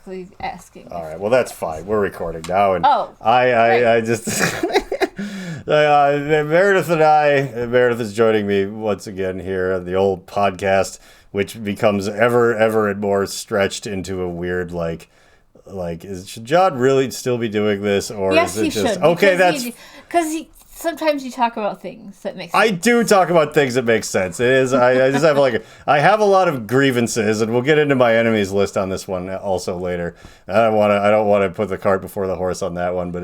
basically asking. All right, well, that's fine. We're recording now. And right. I just... Meredith is joining me once again here on the old podcast, which becomes ever and more stretched into a weird, should John really still be doing this? Or yes, is it he just... should. Okay, Because sometimes you talk about things that make sense. I do talk about things that make sense. It is. I just have I have a lot of grievances, and we'll get into my enemies list on this one also later. I don't want to put the cart before the horse on that one. But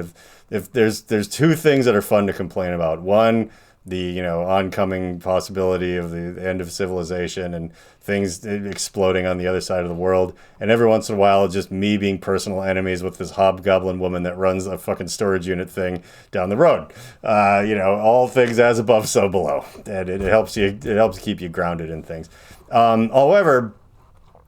if there's two things that are fun to complain about. One, the oncoming possibility of the end of civilization and things exploding on the other side of the world, and every once in a while just me being personal enemies with this hobgoblin woman that runs a fucking storage unit thing down the road. All things as above, so below, and it helps keep you grounded in things. However,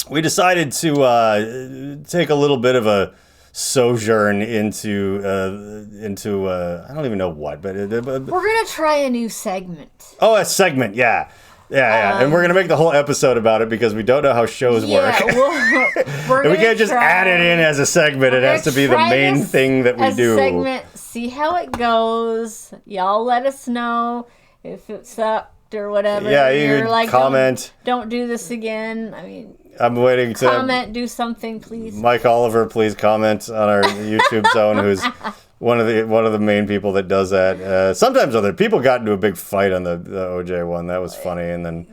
we decided to take a little bit of a sojourn into I don't even know what, but we're gonna try a new segment. Oh, a segment, yeah. And we're gonna make the whole episode about it because we don't know how shows work. And we can't just add it in as a segment. It has to be the main thing that we do. Segment, see how it goes. Y'all let us know if it sucked or whatever. Yeah, you can comment. Don't do this again. I mean, I'm waiting to comment. Do something, please. Mike Oliver, please comment on our YouTube zone. Who's one of the main people that does that. Sometimes other people got into a big fight on the OJ one. That was funny, and then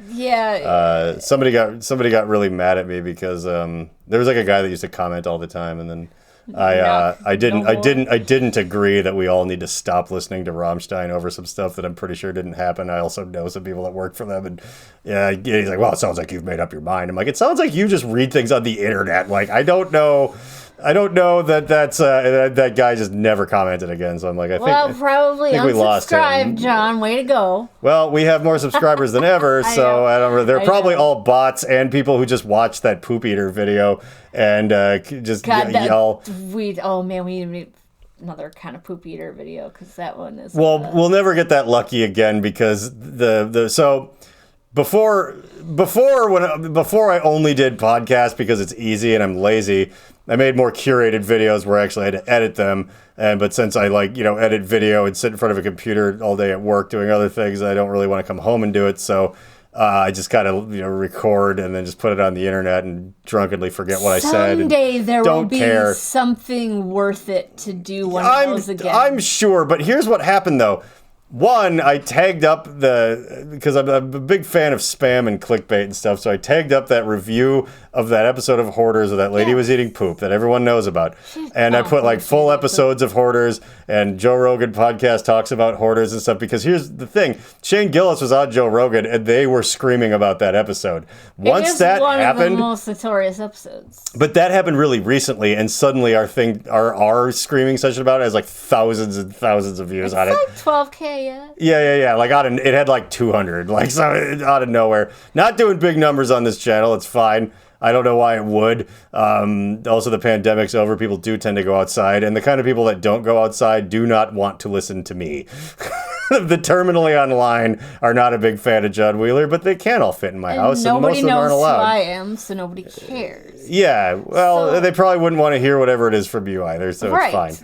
somebody got really mad at me because there was a guy that used to comment all the time, and then I didn't agree that we all need to stop listening to Rammstein over some stuff that I'm pretty sure didn't happen. I also know some people that work for them, and he's like, well, it sounds like you've made up your mind. I'm like, it sounds like you just read things on the internet. I don't know that's that guy just never commented again. So I'm like, I think probably we lost him. John, way to go. Well, we have more subscribers than ever, so I don't. They're probably all bots and people who just watched that poop eater video and just yell. We need to make another kind of poop eater video because that one is. Well, we'll never get that lucky again because so. Before I only did podcasts because it's easy and I'm lazy, I made more curated videos where I actually had to edit them. But since I edit video and sit in front of a computer all day at work doing other things, I don't really want to come home and do it. So I just kind of record and then just put it on the internet and drunkenly forget what I said. Someday there will be something worth it to do one of those again. I'm sure, but here's what happened though. One, I tagged up because I'm a big fan of spam and clickbait and stuff, so I tagged up that review of that episode of Hoarders where that lady was eating poop that everyone knows about. And I put full episodes of Hoarders, and Joe Rogan podcast talks about Hoarders and stuff, because here's the thing. Shane Gillis was on Joe Rogan, and they were screaming about that episode. Once that happened... It is one of the most notorious episodes. But that happened really recently, and suddenly our screaming session about it has thousands and thousands of views on it. It's 12K. Yeah. It had 200, so out of nowhere. Not doing big numbers on this channel. It's fine. I don't know why it would. Also, the pandemic's over. People do tend to go outside, and the kind of people that don't go outside do not want to listen to me. The terminally online are not a big fan of John Wheeler, but they can all fit in my house, and most of them aren't allowed. Nobody knows who I am, so nobody cares. Yeah, well, they probably wouldn't want to hear whatever it is from you either, so it's fine.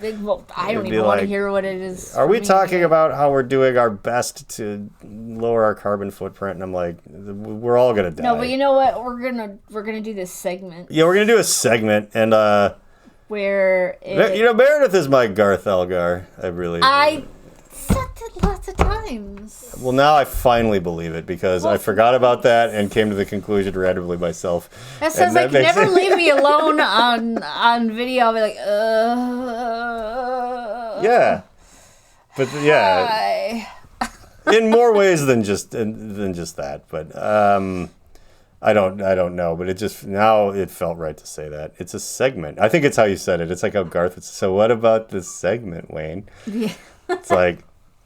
I don't even want to hear what it is. Are we talking about how we're doing our best to lower our carbon footprint? And I'm like, we're all gonna die. No, but you know what? We're gonna do this segment. Yeah, we're gonna do a segment, and where Meredith is my Garth Algar. I said that lots of times. Well, now I finally believe it because I forgot about that and came to the conclusion randomly myself. That sounds like never leave me alone on video. I'll be like, Yeah. But yeah. In more ways than just that, but I don't know, but it felt right to say that. It's a segment. I think it's how you said it. It's like how Garth. So what about this segment, Wayne? Yeah. It's like,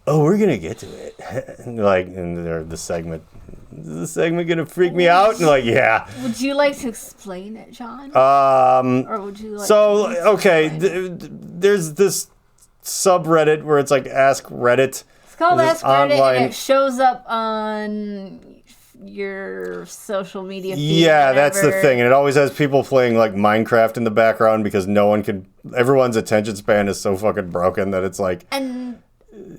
oh, we're gonna get to it. And the segment. Is the segment gonna freak me out? And yeah. Would you like to explain it, John? Or would you like? So there's this subreddit where it's Ask Reddit. It's called Ask Reddit, and it shows up on your social media feed. Yeah, that's the whatever. thing. And it always has people playing like Minecraft in the background because everyone's attention span is so fucking broken that it's like And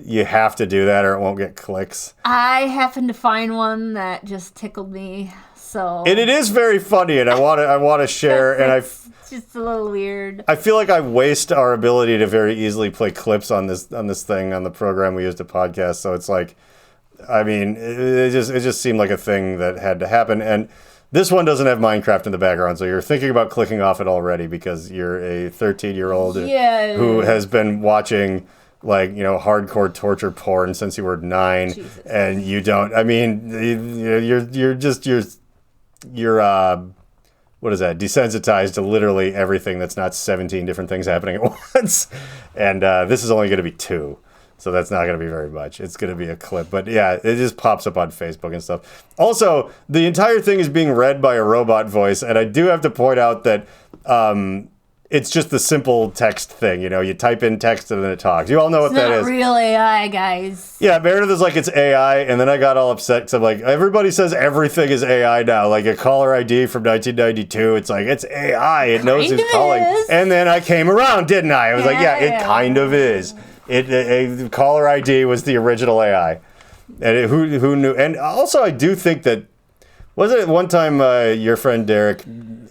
you have to do that or it won't get clicks. I happened to find one that just tickled me. So And it is very funny, and I want to share, and it's just a little weird. I feel like I waste our ability to very easily play clips on this thing on the program we use to podcast. So it's like, I mean, it just seemed like a thing that had to happen. And this one doesn't have Minecraft in the background, so you're thinking about clicking off it already because you're a 13-year-old who has been watching like, you know, hardcore torture porn since you were 9. Jesus. And you don't. I mean, you're what is that? Desensitized to literally everything that's not 17 different things happening at once. And this is only going to be 2. So that's not going to be very much. It's going to be a clip. But yeah, it just pops up on Facebook and stuff. Also, the entire thing is being read by a robot voice. And I do have to point out that it's just the simple text thing. You know, you type in text and then it talks. You all know what that is. It's not real AI, guys. Yeah, Meredith is like, it's AI, and then I got all upset because I'm like, everybody says everything is AI now. Like a caller ID from 1992, it's like, it's AI. It knows who's calling. And then I came around, didn't I? I was like, yeah, it kind of is. Caller ID was the original AI. And who knew? And also, I do think that, wasn't it one time your friend Derek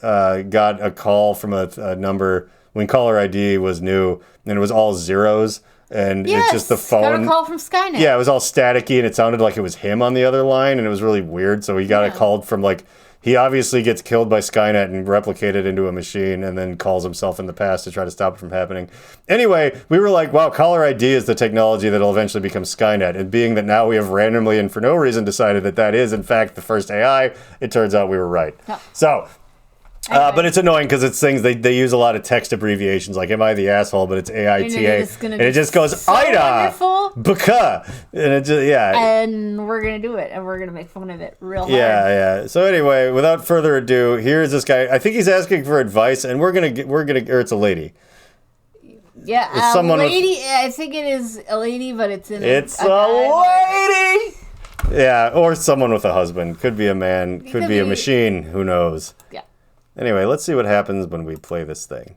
got a call from a number when caller ID was new, and it was all zeros, and it's just the phone. Got a call from Skynet. Yeah, it was all staticky, and it sounded like it was him on the other line, and it was really weird. So he got a call from like, he obviously gets killed by Skynet and replicated into a machine, and then calls himself in the past to try to stop it from happening. Anyway, we were like, wow, caller ID is the technology that'll eventually become Skynet. And being that now we have randomly and for no reason decided that is, in fact, the first AI, it turns out we were right. Oh. So, but it's annoying because it's things, they use a lot of text abbreviations, like, am I the asshole? But it's AITA. And it just goes, so Ida, Baka. And it just, And we're going to do it, and we're going to make fun of it real hard. Yeah. So anyway, without further ado, here's this guy. I think he's asking for advice, and or it's a lady. Yeah, it's someone lady. I think it is a lady, but it's in It's a lady! Yeah, or someone with a husband. Could be a man, could be a machine, who knows. Yeah. Anyway, let's see what happens when we play this thing.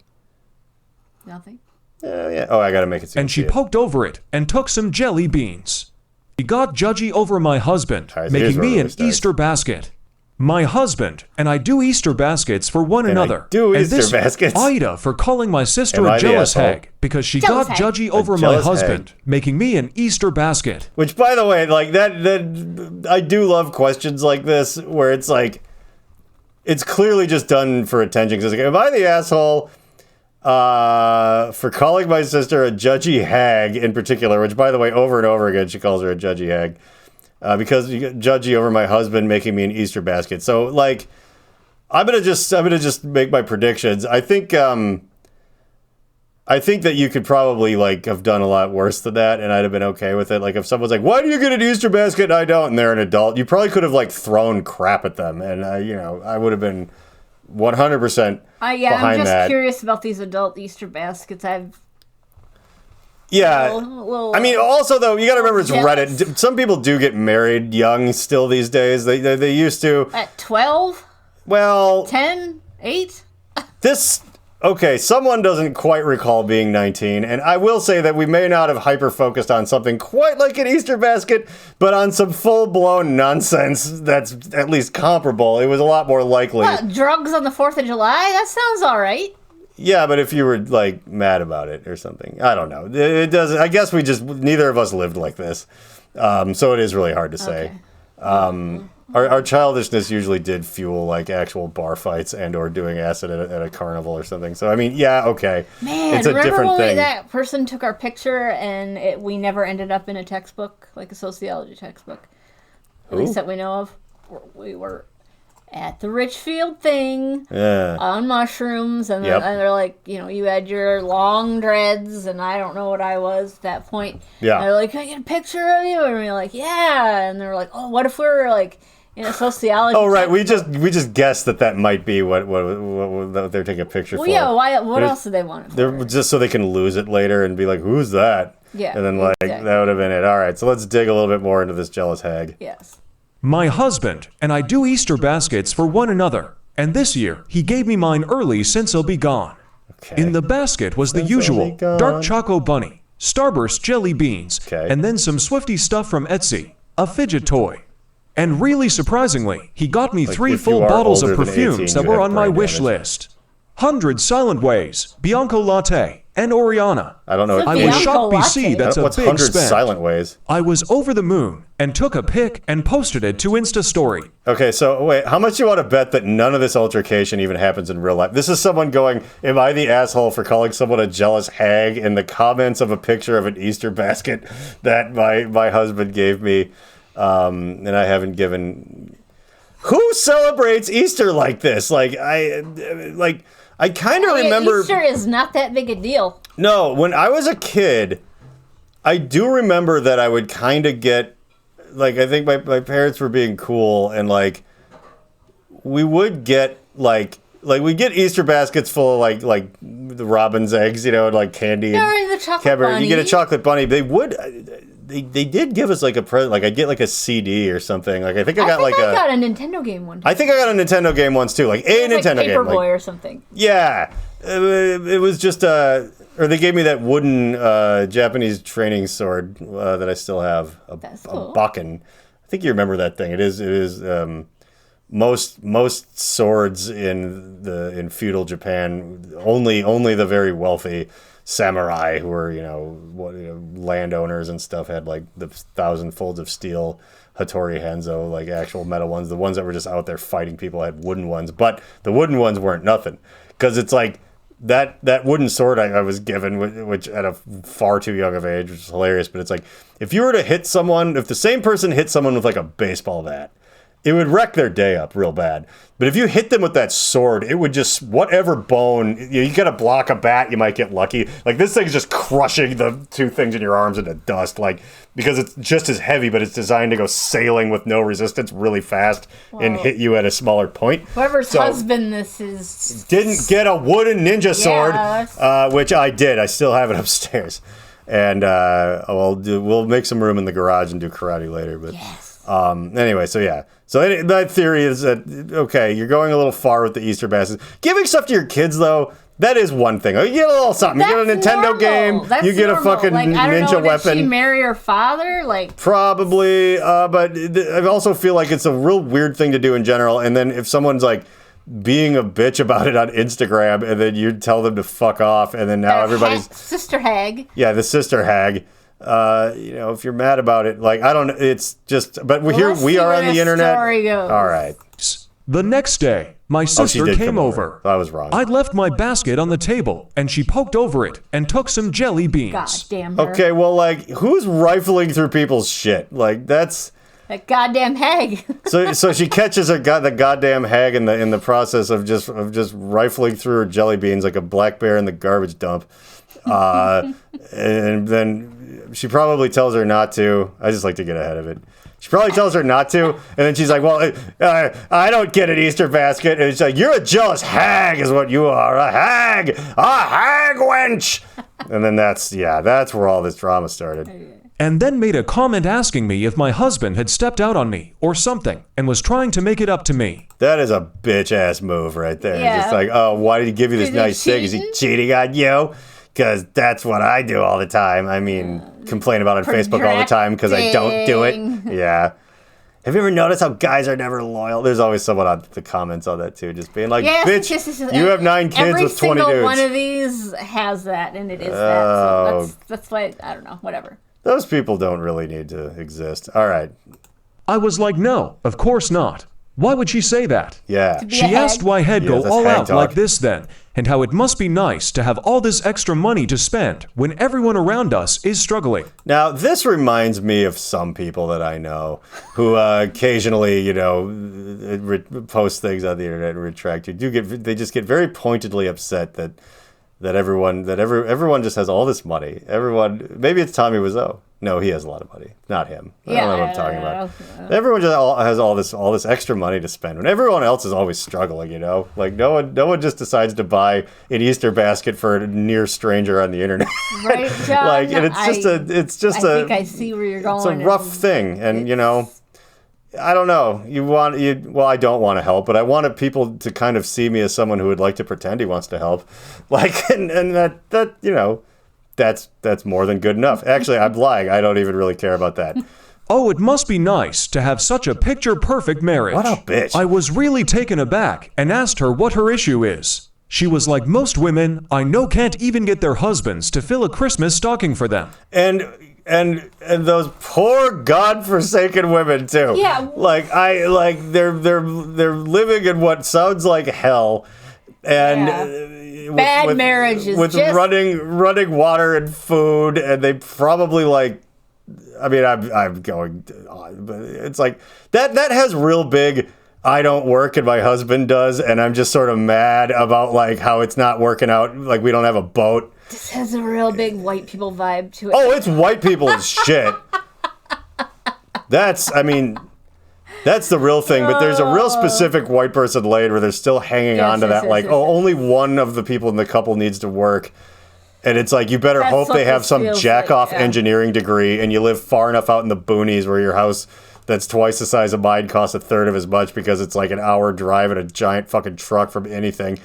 Nothing. Yeah. Oh, I gotta make it so. And she poked over it and took some jelly beans. He got judgy over my husband, making me an Easter basket. My husband and I do Easter baskets for one another. And Easter baskets. Ida for calling my sister a jealous hag because she got judgy over my husband, making me an Easter basket. Which, by the way, like that I do love questions like this where it's like, it's clearly just done for attention. Because am I the asshole for calling my sister a judgy hag in particular? Which, by the way, over and over again, she calls her a judgy hag. Because you get judgy over my husband making me an Easter basket. So, like, I'm gonna just make my predictions. I think that you could probably like have done a lot worse than that, and I'd have been okay with it. Like, if someone's like, "Why do you get an Easter basket and I don't?" and they're an adult, you probably could have like thrown crap at them, and I would have been 100% I'm behind just that. curious about these adult Easter baskets. Yeah. I mean, also, though, you got to remember it's Reddit. Some people do get married young still these days. They used to. At 12? Well. 10? 8? Okay, someone doesn't quite recall being 19, and I will say that we may not have hyper-focused on something quite like an Easter basket, but on some full-blown nonsense that's at least comparable. It was a lot more likely. What, drugs on the 4th of July? That sounds all right. Yeah, but if you were, like, mad about it or something. I don't know. It doesn't. I guess neither of us lived like this. So it is really hard to say. Okay. Our childishness usually did fuel, like, actual bar fights and or doing acid at a carnival or something. So, I mean, yeah, okay. Man, it's a different thing. That person took our picture and we never ended up in a textbook, like a sociology textbook. At least that we know of. We were at the Richfield thing on mushrooms, and they're like, you had your long dreads, and I don't know what I was at that point. Yeah. And they're like, can I get a picture of you? And we're like, yeah. And they're like, oh, what if we were like in a sociology? Oh, right. We just guessed that might be what they're taking a picture for. Well, yeah. Why? What else did they want it for? They're just so they can lose it later and be like, who's that? Yeah. And then that would have been it. All right. So let's dig a little bit more into this jealous hag. Yes. My husband and I do Easter baskets for one another, and this year he gave me mine early since he'll be gone. Okay. In the basket was the usual dark choco bunny, Starburst jelly beans, and then some Swifty stuff from Etsy, a fidget toy. And really surprisingly, he got me 3 full bottles of perfumes that were on my wish list. 100 Silent Ways, Bianco Latte, and Oriana. I don't know. I was shocked BC, that's a What's big 100 spend. Silent Ways? I was over the moon and took a pic and posted it to Insta Story. Okay, so wait, how much do you want to bet that none of this altercation even happens in real life? This is someone going, am I the asshole for calling someone a jealous hag in the comments of a picture of an Easter basket that my husband gave me, and I haven't given... Who celebrates Easter like this? I kind of remember... Easter is not that big a deal. No, when I was a kid, I do remember that I would kind of get... Like, I think my parents were being cool, and, like, we would get, like we get Easter baskets full of, like the robin's eggs, you know, and, like, candy. Or the chocolate bunny. You get a chocolate bunny. They would... They did give us like a present, like I'd get like a CD or something. Like I think I got a Nintendo game one. I think I got a Nintendo game once too, like a Nintendo game, Paperboy or something. Yeah, it was just or they gave me that wooden Japanese training sword that I still have, a Bakken. I think you remember that thing. It is most swords in feudal Japan, only the very wealthy samurai who were, landowners and stuff had like the 1,000 folds of steel Hattori Hanzo, like actual metal ones. The ones that were just out there fighting people had wooden ones, but the wooden ones weren't nothing, because it's like that wooden sword I was given, which at a far too young of age, which is hilarious. But it's like, if you were to hit someone, if the same person hit someone with like a baseball bat, it would wreck their day up real bad. But if you hit them with that sword, it would just, whatever bone, you gotta block a bat, you might get lucky. Like, this thing's just crushing the 2 things in your arms into dust, like, because it's just as heavy, but it's designed to go sailing with no resistance really fast and hit you at a smaller point. Whoever's husband this is... Didn't get a wooden ninja sword, which I did. I still have it upstairs. And we'll make some room in the garage and do karate later. But anyway, so yeah. So that theory is that, okay, you're going a little far with the Easter baskets. Giving stuff to your kids, though, that is one thing. You get a little something. You get a Nintendo game. You get a fucking ninja weapon. Did she marry her father? Probably, but I also feel like it's a real weird thing to do in general. And then if someone's like being a bitch about it on Instagram, and then you tell them to fuck off, and then now everybody's... Sister hag. Yeah, the sister hag. If you're mad about it, like, I don't, it's just, but we are on the internet. All right. The next day, my sister came over. I was wrong. I'd left my basket on the table, and she poked over it and took some jelly beans. God damn her. Okay, well, like, who's rifling through people's shit? Like, that's... That goddamn hag. so she catches the goddamn hag in the process of just rifling through her jelly beans like a black bear in the garbage dump. And then she probably tells her not to. I just like to get ahead of it. She probably tells her not to, and then she's like, well, I don't get an Easter basket. And it's like, you're a jealous hag is what you are, a hag wench. And then that's where all this drama started. And then made a comment asking me if my husband had stepped out on me or something and was trying to make it up to me. That is a bitch-ass move right there. Yeah. It's just like, oh, why did he give you this nice thing? Is he cheating on you? Because that's what I do all the time. I mean, complain about it on Facebook all the time because I don't do it. Yeah. Have you ever noticed how guys are never loyal? There's always someone on the comments on that too, just being like, bitch, you have 9 kids with 20 dudes. Every single one of these has that, and it is that. So that's why, I don't know, whatever. Those people don't really need to exist. All right. I was like, no, of course not. Why would she say that? Yeah. She asked why he'd go all out like this then, and how it must be nice to have all this extra money to spend when everyone around us is struggling. Now, this reminds me of some people that I know who occasionally, post things on the internet and retract. They just get very pointedly upset that everyone just has all this money. Maybe it's Tommy Wiseau. No, he has a lot of money. Not him. I don't know what I'm talking about. Everyone just has all this extra money to spend when everyone else is always struggling, Like no one just decides to buy an Easter basket for a near stranger on the internet. Right, John? and I think I see where you're going. It's a rough thing, and I don't know. Well, I don't want to help, but I wanted people to kind of see me as someone who would like to pretend he wants to help. Like, and that you know, that's more than good enough. Actually, I'm lying. I don't even really care about that. Oh, it must be nice to have such a picture-perfect marriage. What a bitch. I was really taken aback and asked her what her issue is. She was like, most women I know can't even get their husbands to fill a Christmas stocking for them. And those poor godforsaken women too. Yeah. They're living in what sounds like hell. And bad marriages with just running water and food, and they probably like. I mean, I'm going on, but it's like that has real big. I don't work and my husband does, and I'm just sort of mad about like how it's not working out. Like we don't have a boat. This has a real big white people vibe to it. Oh, it's white people as shit. That's the real thing. But there's a real specific white person lane where they're still hanging on to that. Only one of the people in the couple needs to work. And it's like, you better hope they have some jack-off engineering degree and you live far enough out in the boonies where your house that's twice the size of mine costs a third of as much because it's like an hour drive in a giant fucking truck from anything.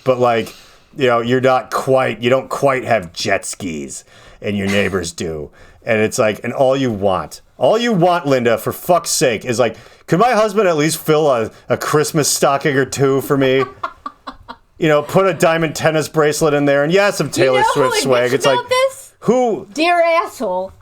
But like, you know, you don't quite have jet skis and your neighbors do. And it's like, and all you want, Linda, for fuck's sake, is like, could my husband at least fill a Christmas stocking or two for me? You know, put a diamond tennis bracelet in there, and some Taylor Swift swag. It's like, who? Dear asshole.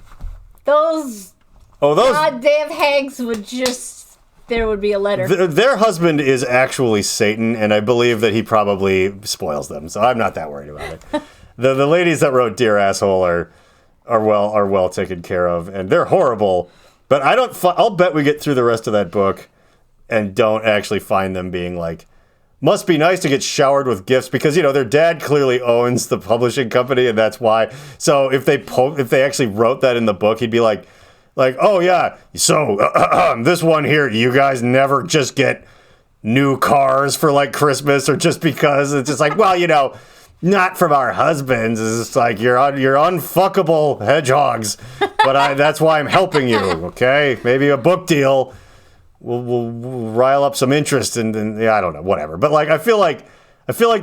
Those goddamn hags would just, there would be a letter. Their husband is actually Satan, and I believe that he probably spoils them, so I'm not that worried about it. The ladies that wrote Dear Asshole are well taken care of, and they're horrible, but I'll bet we get through the rest of that book and don't actually find them being like, must be nice to get showered with gifts because, you know, their dad clearly owns the publishing company and that's why. So if they actually wrote that in the book, he'd be like, oh yeah, so this one here, you guys never just get new cars for like Christmas or just because. It's just like, well, you know, not from our husbands. It's just like you're unfuckable hedgehogs, but that's why I'm helping you. Okay, maybe a book deal. We'll rile up some interest and I don't know, whatever. But like I feel like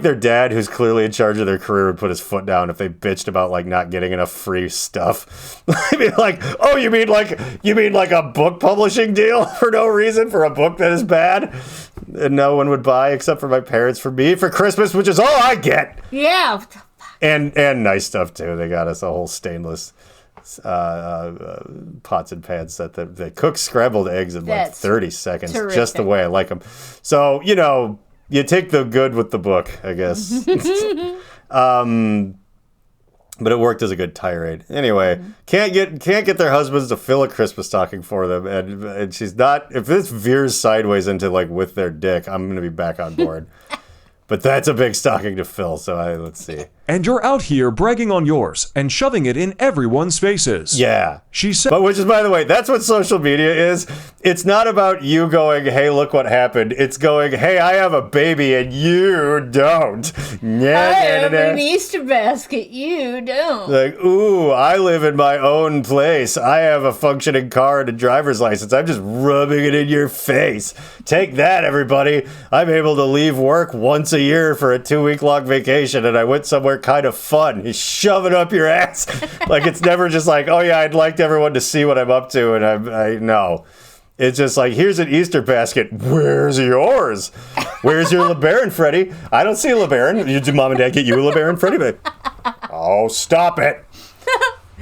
their dad, who's clearly in charge of their career, would put his foot down if they bitched about like not getting enough free stuff. I mean, like, oh, you mean like a book publishing deal for no reason for a book that is bad and no one would buy except for my parents for me for Christmas, which is all I get. Yeah. And nice stuff too. They got us a whole stainless pots and pans set that cook scrambled eggs in like 30 seconds, terrific. Just the way I like them. So, you know, you take the good with the book, I guess. But it worked as a good tirade. Anyway, can't get their husbands to fill a Christmas stocking for them, and she's not. If this veers sideways into like with their dick, I'm gonna be back on board. But that's a big stocking to fill, so let's see. And you're out here bragging on yours and shoving it in everyone's faces. Yeah. She said. But which is, by the way, that's what social media is. It's not about you going, hey, look what happened. It's going, hey, I have a baby and you don't. I have an Easter basket. You don't. Like, ooh, I live in my own place. I have a functioning car and a driver's license. I'm just rubbing it in your face. Take that, everybody. I'm able to leave work once a year for a 2-week-long vacation, and I went somewhere kind of fun. You shove it up your ass. Like, it's never just like, oh yeah, I'd like everyone to see what I'm up to, and I no. It's just like, here's an Easter basket. Where's yours? Where's your LeBaron, Freddie? I don't see a LeBaron. Did Mom and Dad get you a LeBaron, Freddie? But, oh, stop it.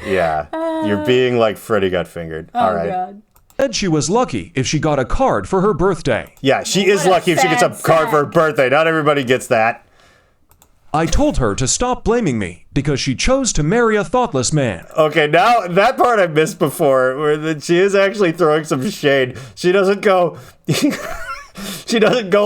Yeah, you're being like Freddie got fingered. All right. God. Said she was lucky if she got a card for her birthday. Yeah, she is lucky if she gets a card for her birthday. Not everybody gets that. I told her to stop blaming me because she chose to marry a thoughtless man. Okay, now that part I missed before, where she is actually throwing some shade. She doesn't go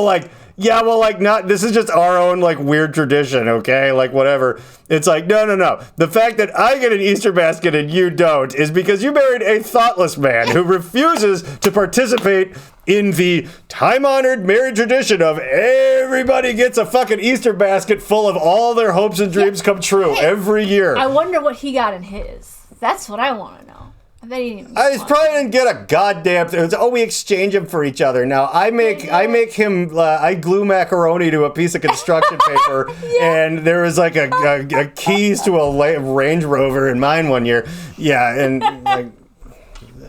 like, yeah, well, like, not, this is just our own, like, weird tradition, okay? Like, whatever. It's like, no. The fact that I get an Easter basket and you don't is because you married a thoughtless man who refuses to participate in the time-honored marriage tradition of everybody gets a fucking Easter basket full of all their hopes and dreams come true every year. I wonder what he got in his. That's what I want to know. I probably didn't get a goddamn thing. It was, we exchange them for each other. Now I make him. I glue macaroni to a piece of construction paper, and there was like a keys to a Range Rover in mine one year. Yeah, and like,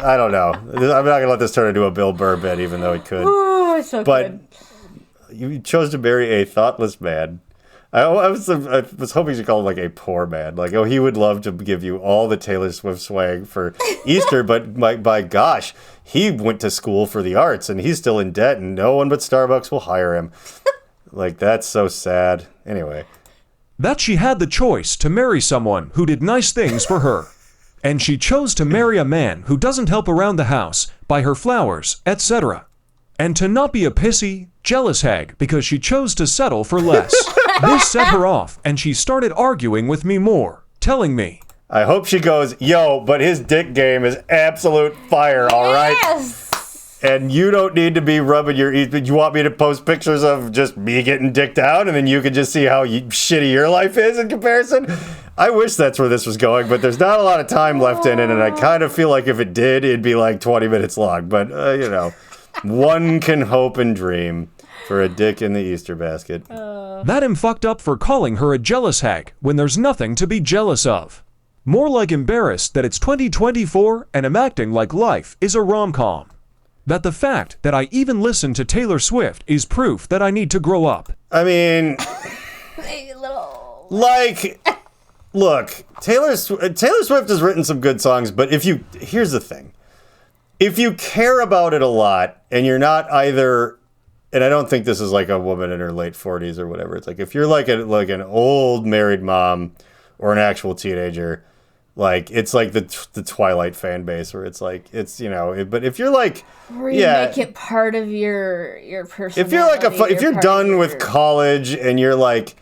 I don't know. I'm not gonna let this turn into a Bill Burr bit, even though it could. Oh, it's so good. You chose to marry a thoughtless man. I was hoping you call him like a poor man. Like, he would love to give you all the Taylor Swift swag for Easter, but by gosh, he went to school for the arts and he's still in debt and no one but Starbucks will hire him. Like, that's so sad. Anyway. That she had the choice to marry someone who did nice things for her. And she chose to marry a man who doesn't help around the house, buy her flowers, etc. And to not be a pissy, jealous hag because she chose to settle for less. This set her off, and she started arguing with me more, telling me, I hope she goes, yo, but his dick game is absolute fire, all right? Yes! And you don't need to be rubbing your ears, but you want me to post pictures of just me getting dicked out, and then you can just see how shitty your life is in comparison? I wish that's where this was going, but there's not a lot of time left in it, and I kind of feel like if it did, it'd be like 20 minutes long. But, one can hope and dream for a dick in the Easter basket. That am fucked up for calling her a jealous hag when there's nothing to be jealous of. More like embarrassed that it's 2024 and am acting like life is a rom-com. That the fact that I even listen to Taylor Swift is proof that I need to grow up. I mean, look, Taylor Swift has written some good songs, but here's the thing. If you care about it a lot and you're not either, and I don't think this is like a woman in her late 40s or whatever. It's like if you're like an old married mom or an actual teenager, like it's like the Twilight fan base where it's like but if you're like make it part of your personality. If you're like if you're done with college and you're like,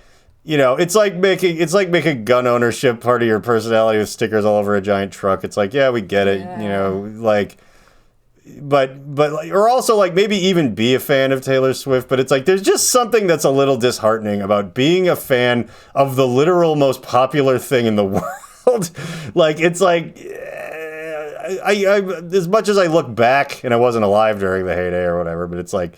it's like making gun ownership part of your personality with stickers all over a giant truck. It's like, yeah, we get it, like. But or also like maybe even be a fan of Taylor Swift, but it's like there's just something that's a little disheartening about being a fan of the literal most popular thing in the world. Like it's like I as much as I look back and I wasn't alive during the heyday or whatever, but it's like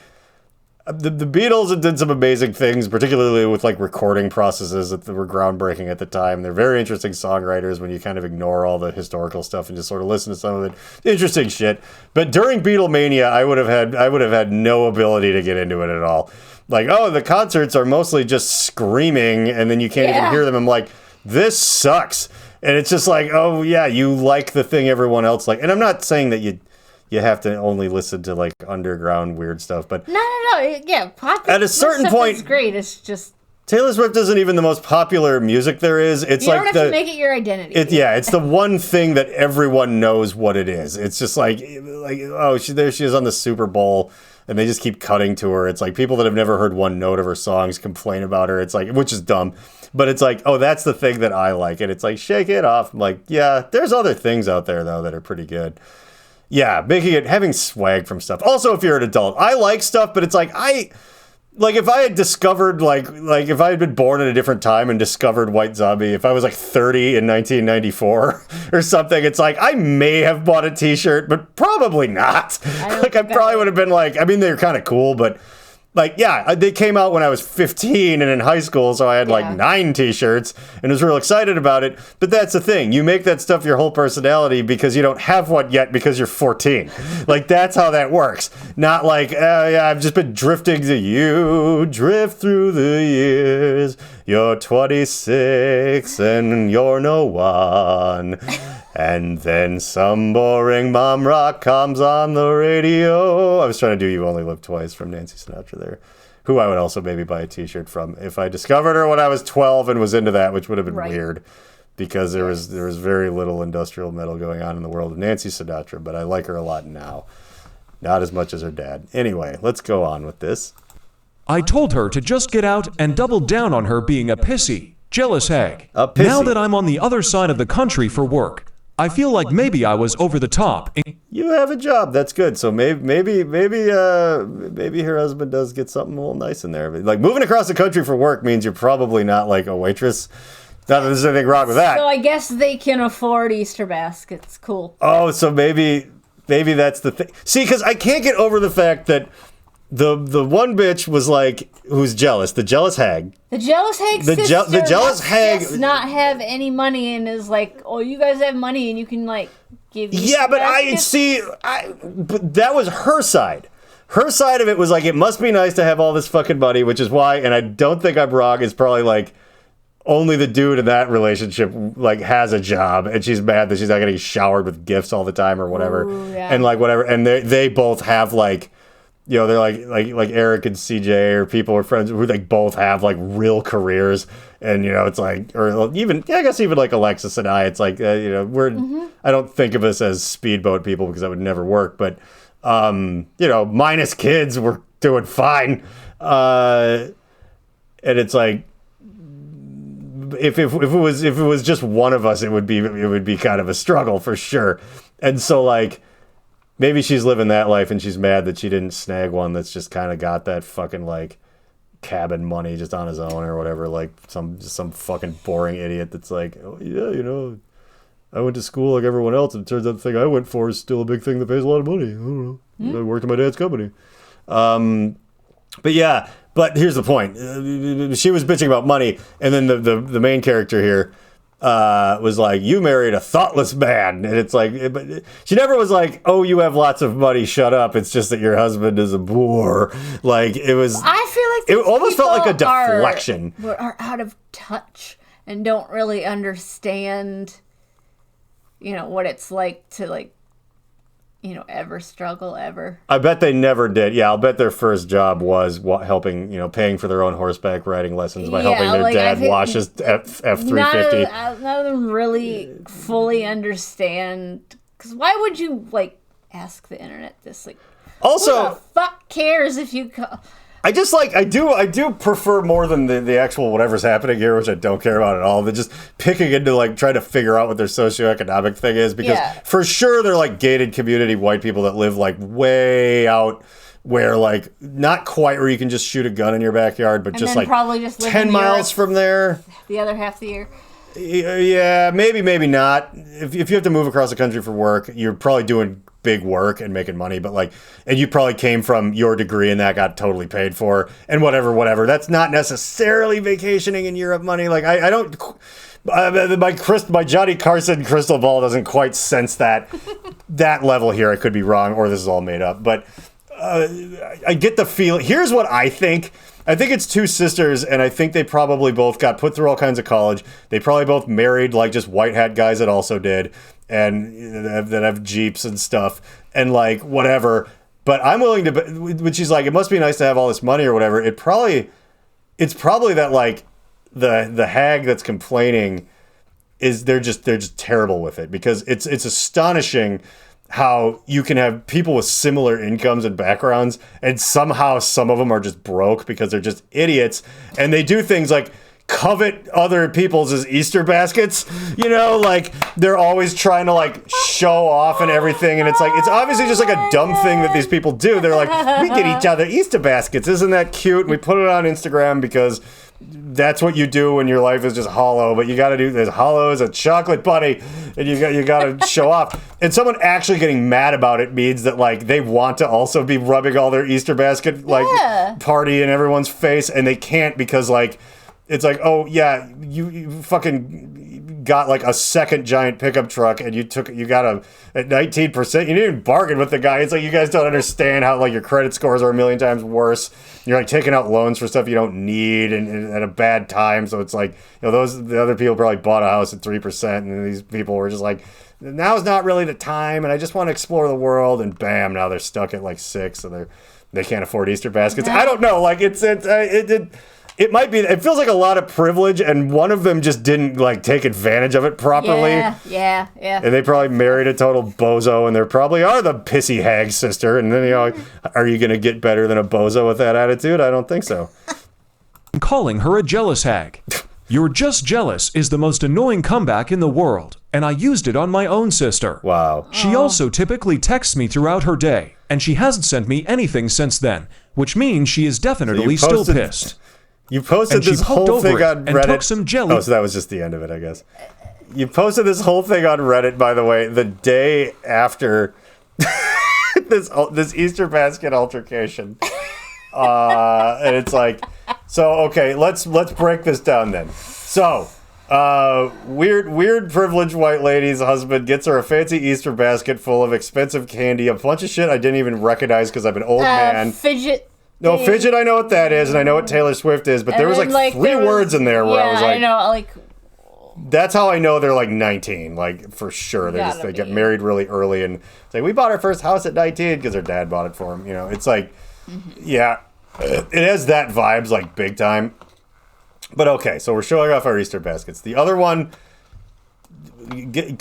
the Beatles did some amazing things, particularly with like recording processes that were groundbreaking at the time. They're very interesting songwriters when you kind of ignore all the historical stuff and just sort of listen to some of it. Interesting shit. But during Beatlemania, I would have had no ability to get into it at all. Like, the concerts are mostly just screaming and then you can't even hear them. I'm like, this sucks. And it's just like, oh yeah, you like the thing everyone else like. And I'm not saying that you have to only listen to like underground weird stuff, but no, yeah. At a certain point, it's great. It's just Taylor Swift isn't even the most popular music there is. It's you don't have to make it your identity. It's the one thing that everyone knows what it is. It's just like there she is on the Super Bowl, and they just keep cutting to her. It's like people that have never heard one note of her songs complain about her. It's like, which is dumb, but it's like, that's the thing that I like, and it's like, shake it off. I'm like, yeah, there's other things out there though that are pretty good. Yeah, having swag from stuff. Also, if you're an adult, I like stuff, but it's like if I had discovered like if I had been born at a different time and discovered White Zombie, if I was like 30 in 1994 or something, it's like I may have bought a T-shirt, but probably not. I probably would have been like, I mean, they're kind of cool, but. Like, yeah, they came out when I was 15 and in high school, so I had like 9 T-shirts and was real excited about it. But that's the thing. You make that stuff your whole personality because you don't have one yet because you're 14. Like, that's how that works. Not like, I've just been drifting to you, drift through the years. You're 26 and you're no one. And then some boring mom rock comes on the radio. I was trying to do You Only Live Twice from Nancy Sinatra there, who I would also maybe buy a T-shirt from if I discovered her when I was 12 and was into that, which would have been weird because there was very little industrial metal going on in the world of Nancy Sinatra, but I like her a lot now. Not as much as her dad. Anyway, let's go on with this. I told her to just get out and double down on her being a pissy, jealous hag. Now that I'm on the other side of the country for work, I feel like maybe I was over the top. You have a job. That's good. So maybe her husband does get something a little nice in there. Like moving across the country for work means you're probably not like a waitress. Not that there's anything wrong with that. So I guess they can afford Easter baskets. Cool. Oh, so maybe that's the thing. See, because I can't get over the fact that the one bitch was like, who's jealous, the jealous hag. The jealous hag sister. The jealous hag does not have any money and is like, oh, you guys have money and you can like give. Yeah, but but that was her side. Her side of it was like, it must be nice to have all this fucking money, which is why, and I don't think I'm wrong, it's probably like only the dude in that relationship like has a job, and she's mad that she's not getting showered with gifts all the time or whatever. Ooh, yeah. And like whatever, and they both have like, you know, they're like Eric and CJ or people or friends who like both have like real careers, and you know it's like, or even I guess even like Alexis and I, it's like you know I don't think of us as speedboat people because that would never work, but you know, minus kids, we're doing fine, and it's like. If it was just one of us, it would be kind of a struggle for sure. And so like maybe she's living that life and she's mad that she didn't snag one that's just kind of got that fucking like cabin money just on his own or whatever, like some fucking boring idiot that's like, oh yeah, you know, I went to school like everyone else and it turns out the thing I went for is still a big thing that pays a lot of money. I don't know. I worked at my dad's company. But yeah, but here's the point. She was bitching about money, and then the main character here was like, you married a thoughtless man. And it's like, but she never was like, oh, you have lots of money, shut up. It's just that your husband is a bore. Like, it was... I feel like it almost felt like a deflection. Are out of touch and don't really understand, you know, what it's like to, like, you know, ever struggle ever. I bet they never did. Yeah, I'll bet their first job was helping, you know, paying for their own horseback riding lessons by helping their dad wash his F-350. None of them really fully understand. Because why would you, like, ask the internet this? Like, also, who the fuck cares if you... I just like, I do prefer more than the actual whatever's happening here, which I don't care about at all, than just picking into like trying to figure out what their socioeconomic thing is, because for sure they're like gated community white people that live like way out where like not quite where you can just shoot a gun in your backyard, but just like probably just 10 miles from there. The other half of the year. Yeah, maybe not. If you have to move across the country for work, you're probably doing big work and making money, but like, and you probably came from your degree and that got totally paid for and whatever. That's not necessarily vacationing in Europe money. Like I don't, my Johnny Carson crystal ball doesn't quite sense that level here. I could be wrong, or this is all made up, but I get the feel. Here's what I think. I think it's two sisters, and I think they probably both got put through all kinds of college. They probably both married like just white hat guys that also did, and that have Jeeps and stuff, and like whatever. But I'm willing to, when she's like, it must be nice to have all this money or whatever. It's probably that like the hag that's complaining is they're just terrible with it, because it's astonishing how you can have people with similar incomes and backgrounds, and somehow some of them are just broke because they're just idiots, and they do things like covet other people's as Easter baskets, you know, like they're always trying to like show off and everything, and it's like, it's obviously just like a dumb thing that these people do. They're like, we get each other Easter baskets, isn't that cute? We put it on Instagram because that's what you do when your life is just hollow, but you got to do this hollow as a chocolate bunny, and you got to show off. And someone actually getting mad about it means that like they want to also be rubbing all their Easter basket like party in everyone's face, and they can't because like it's like, oh yeah, you fucking got like a second giant pickup truck and you got at 19%. You didn't even bargain with the guy. It's like, you guys don't understand how like your credit scores are a million times worse. You're like taking out loans for stuff you don't need and at a bad time. So it's like, you know, the other people probably bought a house at 3%, and these people were just like, now's not really the time, and I just want to explore the world, and bam, now they're stuck at like 6, so they can't afford Easter baskets. I don't know, like it might be, it feels like a lot of privilege, and one of them just didn't like take advantage of it properly. Yeah. And they probably married a total bozo, and they probably are the pissy hag sister. And then, you know, are you going to get better than a bozo with that attitude? I don't think so. Calling her a jealous hag. You're just jealous is the most annoying comeback in the world, and I used it on my own sister. Wow. She also typically texts me throughout her day, and she hasn't sent me anything since then, which means she is definitely still pissed. You posted and she this poked whole over thing it on and Reddit. took some jelly. Oh, so that was just the end of it, I guess. You posted this whole thing on Reddit, by the way, the day after this Easter basket altercation. And it's like, so okay, let's break this down then. So, weird privileged white lady's husband gets her a fancy Easter basket full of expensive candy, a bunch of shit I didn't even recognize because I'm an old man. Fidget. No, fidget, I know what that is, and I know what Taylor Swift is, but And there was then, like three words in there where I was like, I know, like, that's how I know they're like 19, like for sure. They get married really early, and it's like, we bought our first house at 19 because her dad bought it for him. You know, it's like, yeah, it has that vibes like big time. But okay, so we're showing off our Easter baskets. The other one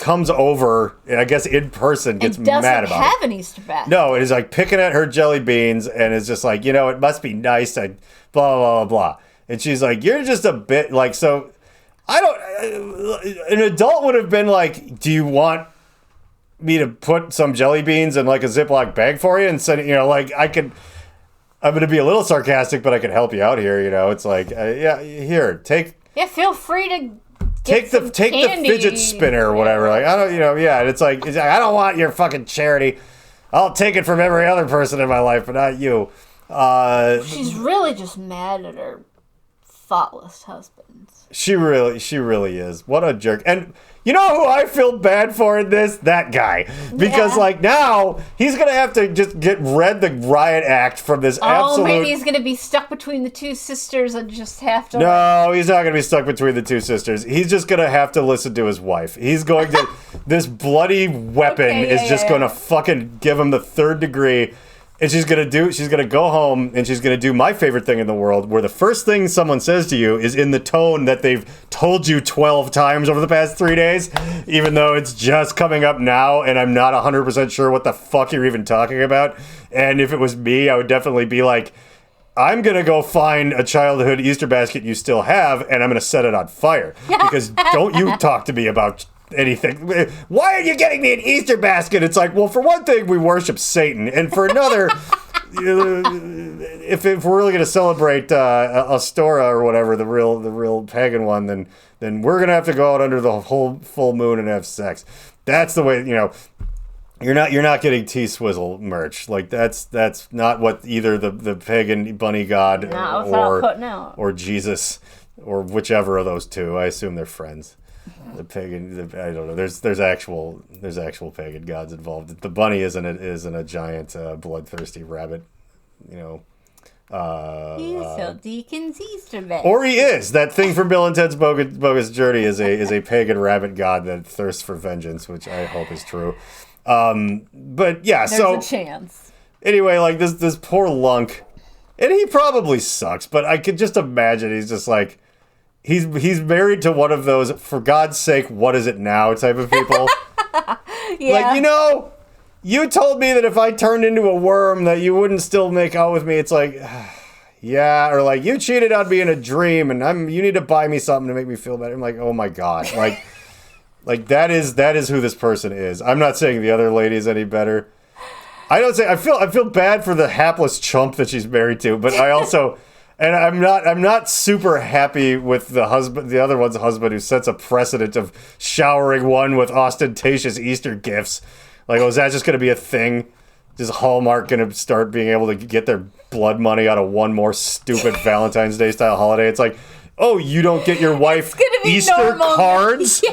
comes over, and I guess in person, gets mad about it. Doesn't have an Easter basket. No, it is like picking at her jelly beans, and it's just like, it must be nice to blah, blah, blah, blah. And she's like, you're just a bit like, so I don't, an adult would have been like, do you want me to put some jelly beans in like a Ziploc bag for you and send it, like I'm going to be a little sarcastic, but I can help you out here. It's like, yeah, here, feel free to take the fidget spinner or whatever. Like, I don't, yeah. And it's like, I don't want your fucking charity. I'll take it from every other person in my life, but not you. She's really just mad at her thoughtless husbands. She really is. What a jerk. And you know who I feel bad for in this? That guy. Because like now he's going to have to just read the riot act from this absolute... maybe he's going to be stuck between the two sisters and just have to... No, he's not going to be stuck between the two sisters. He's just going to have to listen to his wife. He's going to... This bloody weapon is just going to fucking give him the third degree. And she's going to go home and she's going to do my favorite thing in the world, where the first thing someone says to you is in the tone that they've told you 12 times over the past 3 days, even though it's just coming up now and I'm not 100% sure what the fuck you're even talking about. And if it was me, I would definitely be like, I'm going to go find a childhood Easter basket you still have and I'm going to set it on fire. Because don't you talk to me about anything. Why are you getting me an Easter basket? It's like, well, for one thing, we worship Satan, and for another, if we're really going to celebrate Astora or whatever, the real pagan one, then we're going to have to go out under the whole full moon and have sex. That's the way. You're not getting T-Swizzle merch. Like that's not what either the pagan bunny god or Jesus or whichever of those two. I assume they're friends. The pagan, I don't know. There's actual pagan gods involved. The bunny isn't a giant bloodthirsty rabbit, He's so Deacon's Easter basket. Or he is. That thing from Bill and Ted's Bogus Journey is a pagan rabbit god that thirsts for vengeance, which I hope is true. But yeah, there's a chance. Anyway, like this poor lunk, and he probably sucks, but I could just imagine he's just like. He's married to one of those, for God's sake, what is it now type of people. Yeah. Like, you told me that if I turned into a worm that you wouldn't still make out with me. It's like, yeah. Or like, you cheated on me in a dream and you need to buy me something to make me feel better. I'm like, oh my God. Like that is who this person is. I'm not saying the other lady is any better. I feel bad for the hapless chump that she's married to, but I also... And I'm not super happy with the other one's husband, who sets a precedent of showering one with ostentatious Easter gifts. Like, is that just going to be a thing? Is Hallmark going to start being able to get their blood money out of one more stupid Valentine's Day style holiday? It's like, oh, you don't get your wife Easter cards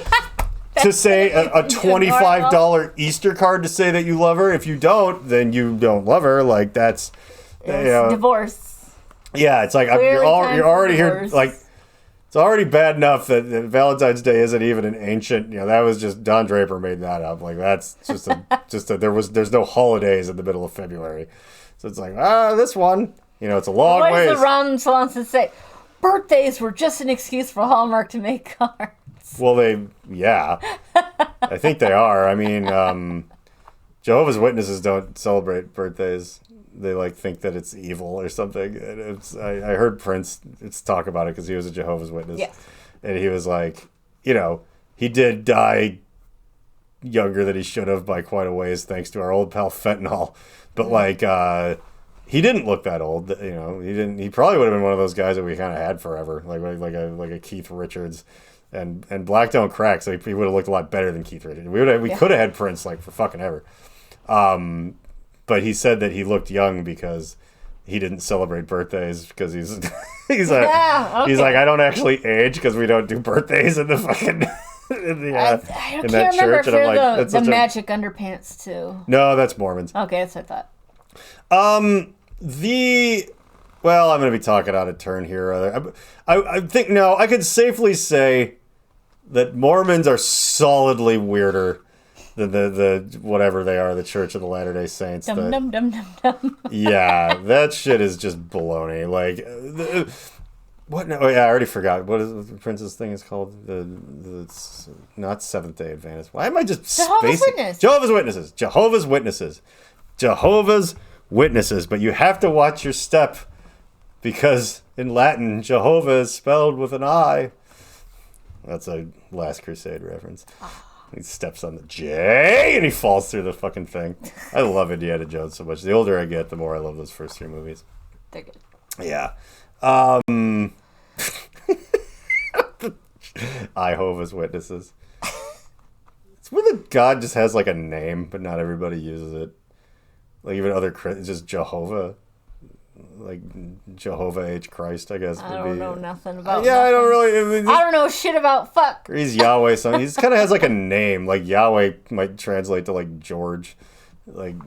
to say a $25 Easter card to say that you love her. If you don't, then you don't love her. Like that's divorce. Yeah, it's like you're already here. Like, it's already bad enough that Valentine's Day isn't even an ancient. That was just Don Draper made that up. Like that's just there's no holidays in the middle of February, so it's like this one. It's a long way. What does the Ron Swanson say? Birthdays were just an excuse for Hallmark to make cards. Well, I think they are. I mean, Jehovah's Witnesses don't celebrate birthdays. They think that it's evil or something. And I heard Prince talk about it because he was a Jehovah's Witness. Yes. And he was like, he did die younger than he should have by quite a ways thanks to our old pal fentanyl. But he didn't look that old. You know, he didn't. He probably would have been one of those guys that we kind of had forever, like a Keith Richards, and Black Don't Crack. So he would have looked a lot better than Keith Richards. We could have had Prince like for fucking ever. But he said that he looked young because he didn't celebrate birthdays because he's he's like I don't actually age because we don't do birthdays in the fucking. I can't remember if they're the Magic Underpants too. No, that's Mormons. Okay, that's what I thought. I'm going to be talking out of turn here. I think I could safely say that Mormons are solidly weirder than the whatever they are, the Church of the Latter-day Saints. Dum. Yeah, that shit is just baloney. Like, what? No, I already forgot. What is the Prince's thing is called? The not Seventh-day Adventist. Why am I just Jehovah's Witnesses, but you have to watch your step because in Latin, Jehovah is spelled with an I. That's a Last Crusade reference. He steps on the J and he falls through the fucking thing. I love Indiana Jones so much. The older I get, the more I love those first 3 movies. They're good. Yeah. Jehovah's Witnesses. It's where the God just has like a name, but not everybody uses it. Like even other it's just Jehovah, like Jehovah H Christ, I guess. I don't know nothing about. Yeah, nothing. I don't know shit about fuck. He's Yahweh. Son. He just kind of has like a name. Like Yahweh might translate to like George. Like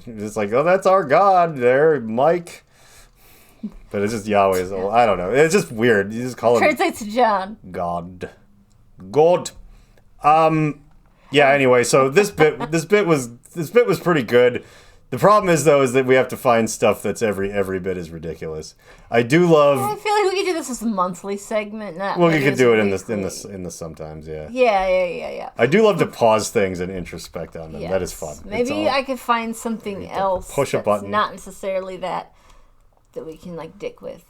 it's like, oh, that's our God there, Mike. But it's just Yahweh's. I don't know. It's just weird. You just call it. Translates to John. God. Yeah. Anyway, so this bit was pretty good. The problem is though is that we have to find stuff that's every bit as ridiculous. I do love. I feel like we could do this as a monthly segment. Well, you could do it in the sometimes. Yeah. Yeah. I do love to pause things and introspect on them. Yes. That is fun. Maybe I could find something else. Push a button. Not necessarily that we can like dick with.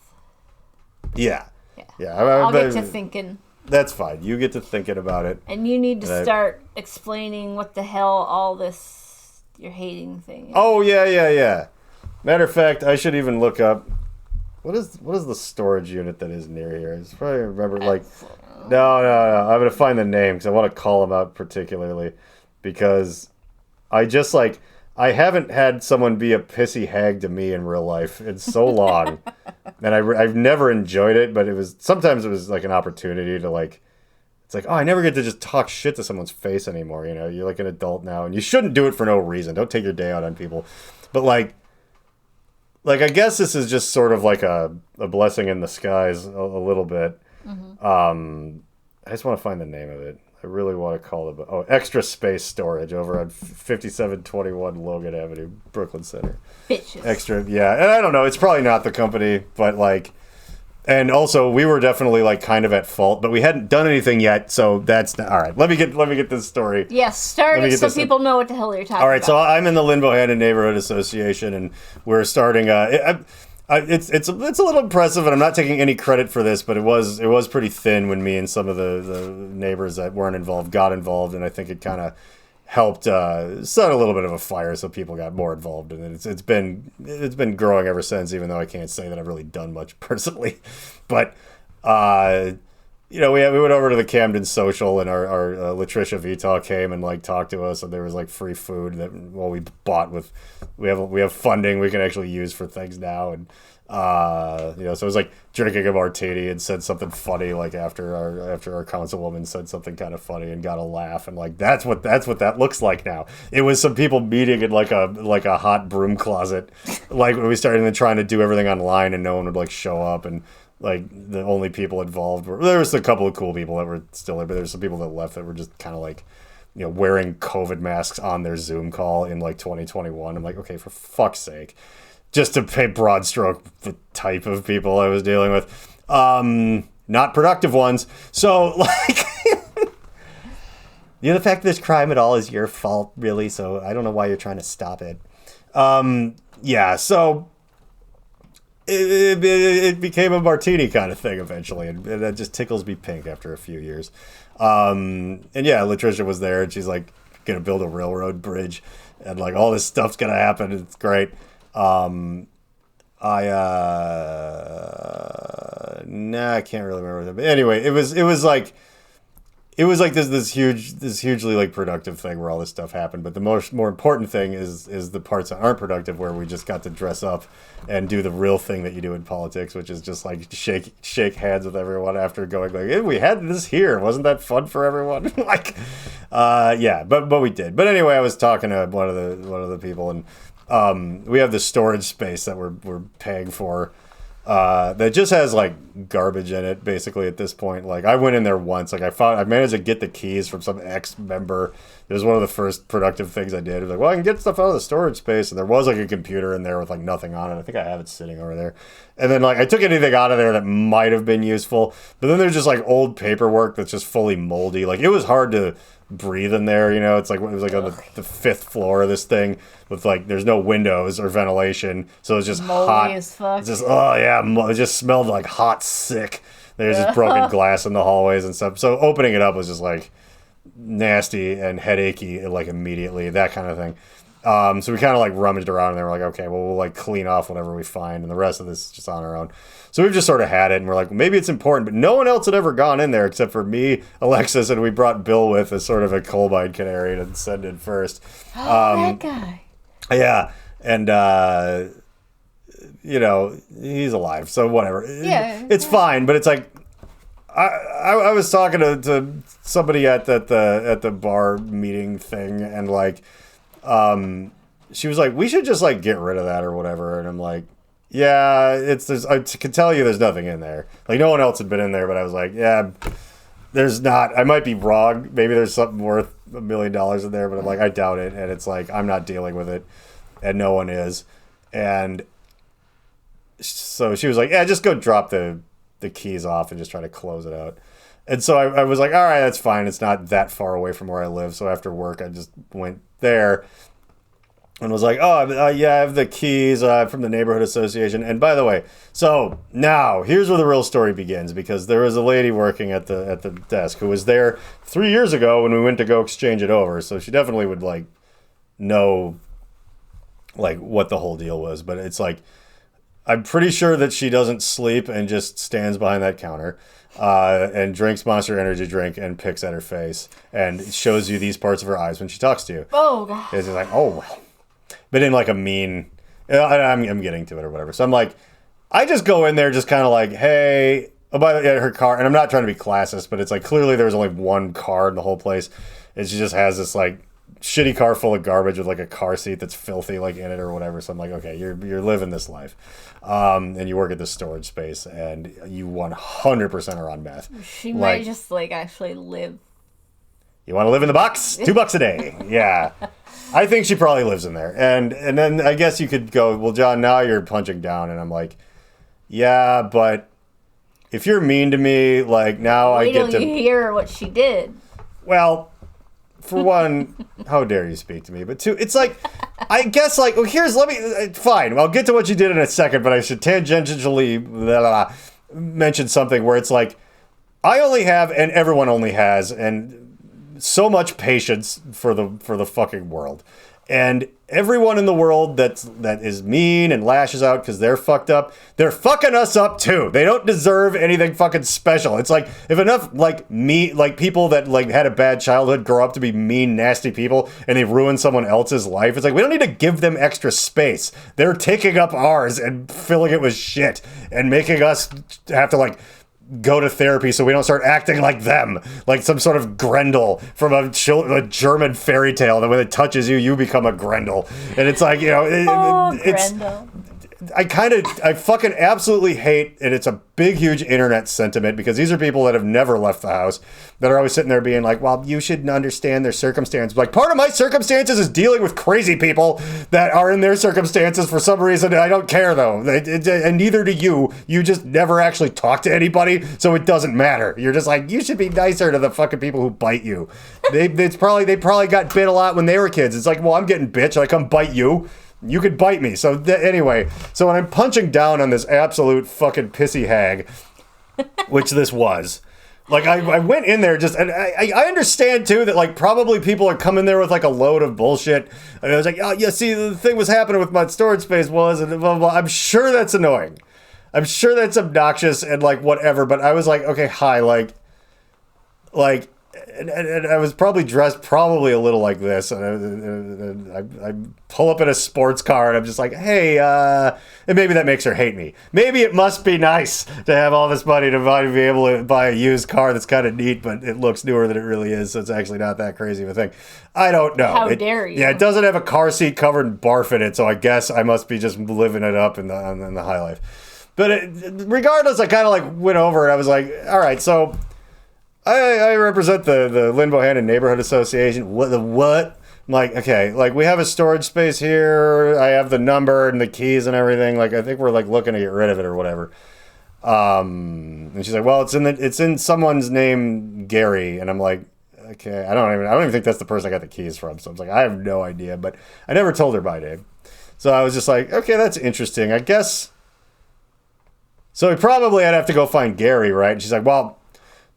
Yeah. I'll get to thinking. That's fine. You get to thinking about it. And you need to start explaining what the hell all this you're hating thing is. Oh, yeah. Matter of fact, I should even look up what is the storage unit that is near here. I probably remember No. I'm going to find the name because I want to call them out particularly because I just I haven't had someone be a pissy hag to me in real life in so long. And I've never enjoyed it, but sometimes it was like an opportunity to it's like, oh, I never get to just talk shit to someone's face anymore. You know, you're like an adult now and you shouldn't do it for no reason. Don't take your day out on people. But I guess this is just sort of like a blessing in the skies a little bit. Mm-hmm. I just want to find the name of it. I really want to call it Extra Space Storage over on 5721 Logan Avenue, Brooklyn Center. Bitches. Extra, yeah. And I don't know, it's probably not the company, but and also we were definitely kind of at fault, but we hadn't done anything yet, so that's not, all right. Let me get this story. Yes, start it so people know what the hell you're talking about. All right, so I'm in the Lynn-Bohannon Neighborhood Association, and we're starting it's a little impressive, and I'm not taking any credit for this, but it was pretty thin when me and some of the neighbors that weren't involved got involved, and I think it kind of helped set a little bit of a fire, so people got more involved, and it's been growing ever since. Even though I can't say that I've really done much personally, but we went over to the Camden Social, and our Latricia Vital came and talked to us, and there was free food that we bought with. We have funding we can actually use for things now, and so it was drinking a martini and said something funny after our councilwoman said something kind of funny and got a laugh, and that's what that looks like now. It was some people meeting in a hot broom closet, when we started trying to do everything online and no one would show up, and the only people involved there was a couple of cool people that were still there, but there's some people that left that were just kind of wearing COVID masks on their Zoom call in 2021. I'm like, okay, for fuck's sake. Just to paint broad stroke the type of people I was dealing with. Not productive ones. So, the fact that there's crime at all is your fault, really, so I don't know why you're trying to stop it. So it became a martini kind of thing eventually, and that just tickles me pink after a few years. Latricia was there, and she's gonna build a railroad bridge, and all this stuff's gonna happen. It's great. I can't really remember. But anyway, it was like this hugely like productive thing where all this stuff happened. But the more important thing is the parts that aren't productive, where we just got to dress up and do the real thing that you do in politics, which is just like shake hands with everyone after going like, hey, we had this here, wasn't that fun for everyone? Like, yeah, but we did. But anyway, I was talking to one of the people, and we have this storage space that we're paying for. That just has like garbage in it basically at this point. Like I went in there once, like I managed to get the keys from some ex-member. It was one of the first productive things I did. It was like, well, I can get stuff out of the storage space, and there was like a computer in there with like nothing on it. I think I have it sitting over there. And then like I took anything out of there that might have been useful, but then there's just like old paperwork that's just fully moldy. Like it was hard to breathe in there, you know. It's like it was like on the fifth floor of this thing with like there's no windows or ventilation, so it's just moldy hot as fuck. It's just it just smelled like hot sick. There's just broken glass in the hallways and stuff. So opening it up was just like nasty and headachy like immediately, that kind of thing. So we kind of like rummaged around and they were like, okay, well, we'll like clean off whatever we find, and the rest of this is just on our own. So we've just sort of had it, and we're like, maybe it's important, but no one else had ever gone in there except for me, Alexis, and we brought Bill with as sort of a coal mine canary to send in first. That guy. Yeah, and you know, he's alive, so whatever. Yeah, it's fine, but it's like I was talking to somebody at the bar meeting thing, and like she was like, we should just like get rid of that or whatever, and I'm like, yeah, I can tell you there's nothing in there. Like no one else had been in there, but I was like, yeah, there's not. I might be wrong. Maybe there's something worth $1 million in there, but I'm like, I doubt it. And it's like, I'm not dealing with it, and no one is. And so she was like, yeah, just go drop the keys off and just try to close it out. And so I was like, all right, that's fine. It's not that far away from where I live. So after work, I just went there and was like, oh, yeah, I have the keys from the neighborhood association. And by the way, so now here's where the real story begins, because there was a lady working at the desk who was there 3 years ago when we went to go exchange it over. So she definitely would like know like what the whole deal was. But it's like, I'm pretty sure that she doesn't sleep and just stands behind that counter and drinks Monster Energy drink and picks at her face and shows you these parts of her eyes when she talks to you. Oh, God. It's like, oh, well. But in like a mean, I'm getting to it or whatever. So I'm like, I just go in there just kind of like, hey, oh, by the way, her car, and I'm not trying to be classist, but it's like clearly there was only one car in the whole place. And she just has this like shitty car full of garbage with like a car seat that's filthy like in it or whatever. So I'm like, okay, you're living this life. And you work at this storage space and you 100% are on meth. She might just like actually live. You want to live in the box? $2 a day. Yeah. I think she probably lives in there. And then I guess you could go, well, John, now you're punching down. And I'm like, yeah, but if you're mean to me, like now I get to... you hear what she did. Well, for one, how dare you speak to me? But two, it's like, I guess like, well, fine. I'll get to what you did in a second, but I should tangentially mention something where it's like, I only have, and everyone only has, and so much patience for the fucking world. And everyone in the world that is mean and lashes out because they're fucked up, they're fucking us up too. They don't deserve anything fucking special. It's like if enough like people that like had a bad childhood grow up to be mean, nasty people and they ruin someone else's life, it's like we don't need to give them extra space. They're taking up ours and filling it with shit and making us have to like go to therapy so we don't start acting like them, like some sort of Grendel from a German fairy tale that when it touches you, you become a Grendel. And it's like, you know, it's Grendel. I fucking absolutely hate, and it's a big, huge internet sentiment because these are people that have never left the house that are always sitting there being like, well, you should understand their circumstances. Like, part of my circumstances is dealing with crazy people that are in their circumstances for some reason. I don't care, though. And neither do you. You just never actually talk to anybody, so it doesn't matter. You're just like, you should be nicer to the fucking people who bite you. They probably got bit a lot when they were kids. It's like, well, I'm getting bitch, I come bite you. You could bite me. So anyway, so when I'm punching down on this absolute fucking pissy hag, which this was, Like, I went in there and I understand, too, that, like, probably people are coming there with, like, a load of bullshit. And I was like, oh, yeah, see, the thing was happening with my storage space was, and blah, blah, blah. I'm sure that's annoying. I'm sure that's obnoxious and, like, whatever. But I was like, okay, hi, like, and I was probably dressed probably a little like this. And I pull up in a sports car and I'm just like, hey, and maybe that makes her hate me. Maybe it must be nice to have all this money to be able to buy a used car that's kind of neat, but it looks newer than it really is. So it's actually not that crazy of a thing. I don't know. How dare you? Yeah, it doesn't have a car seat covered in barf in it. So I guess I must be just living it up in the high life. But regardless, I kind of like went over and I was like, all right, so I represent the Lynn Bohannon Neighborhood Association. What? I'm like, okay, like we have a storage space here. I have the number and the keys and everything. Like, I think we're like looking to get rid of it or whatever. And she's like, well, it's in someone's name, Gary. And I'm like, okay, I don't even think that's the person I got the keys from. So I was like, I have no idea, but I never told her by name. So I was just like, okay, that's interesting. I guess. So I'd have to go find Gary, right? And she's like, well,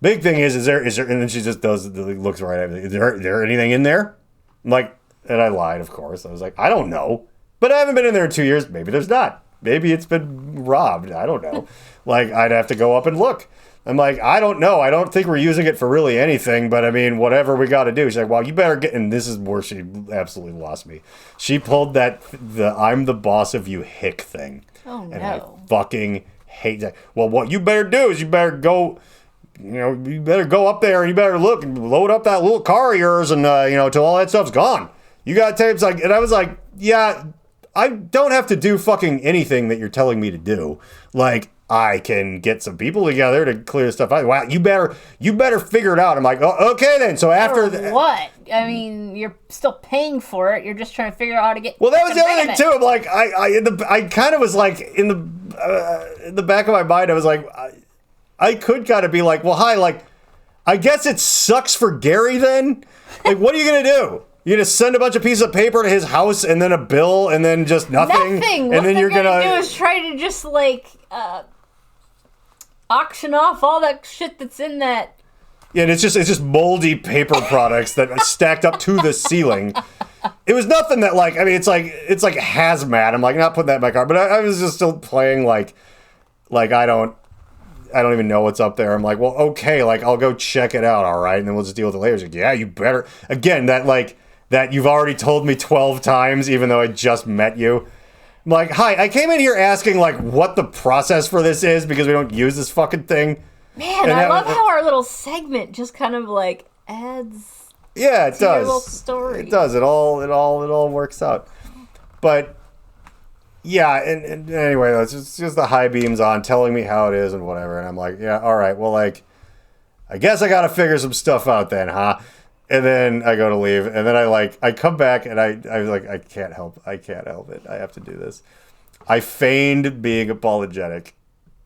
big thing is there, and then she just looks right at me. Is there anything in there? I'm like, and I lied, of course. I was like, I don't know. But I haven't been in there in 2 years. Maybe there's not. Maybe it's been robbed. I don't know. Like, I'd have to go up and look. I'm like, I don't know. I don't think we're using it for really anything, but I mean, whatever we got to do. She's like, well, you better get, and this is where she absolutely lost me. She pulled the I'm the boss of you hick thing. Oh, no. And I fucking hate that. Well, what you better do is you better go up there and you better look and load up that little car of yours and, till all that stuff's gone. You got tapes like, and I was like, yeah, I don't have to do fucking anything that you're telling me to do. Like, I can get some people together to clear stuff out. Wow, you better figure it out. I'm like, oh, okay then. So after what? I mean, you're still paying for it. You're just trying to figure out how to get. Well, that was the other thing too. I'm like, I kind of was like in the back of my mind, I was like, I could kind of be like, well, hi, like, I guess it sucks for Gary then. Like, what are you gonna do? You're gonna send a bunch of pieces of paper to his house and then a bill and then just nothing. Nothing. And what then you're gonna do is try to just like auction off all that shit that's in that. Yeah, and it's just moldy paper products that are stacked up to the ceiling. It was nothing that like, I mean, it's like hazmat. I'm like, not putting that in my car, but I was just still playing like I don't even know what's up there. I'm like, well, okay, like I'll go check it out, all right, and then we'll just deal with it later. She's like, yeah, you better. Again, that you've already told me 12 times, even though I just met you. I'm like, hi, I came in here asking like what the process for this is because we don't use this fucking thing. Man, and I love how our little segment just kind of like adds. Yeah, it does. Your little story. It does. It all works out. But yeah, and anyway, it's just the high beams on telling me how it is and whatever, and I'm like, yeah, all right, well, like, I guess I gotta figure some stuff out then, huh? And then I go to leave, and then I come back, and I was like, I can't help it. I have to do this. I feigned being apologetic,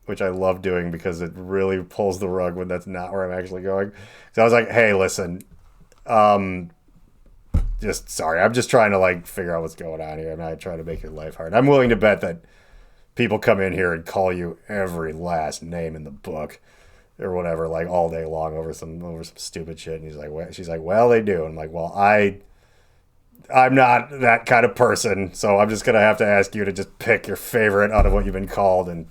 which I love doing because it really pulls the rug when that's not where I'm actually going. So I was like, hey, listen, just sorry. I'm just trying to like figure out what's going on here. I'm not trying to make your life hard. I'm willing to bet that people come in here and call you every last name in the book or whatever, like all day long over some stupid shit. And she's like, well, they do. And I'm like, well, I'm not that kind of person, so I'm just gonna have to ask you to just pick your favorite out of what you've been called. And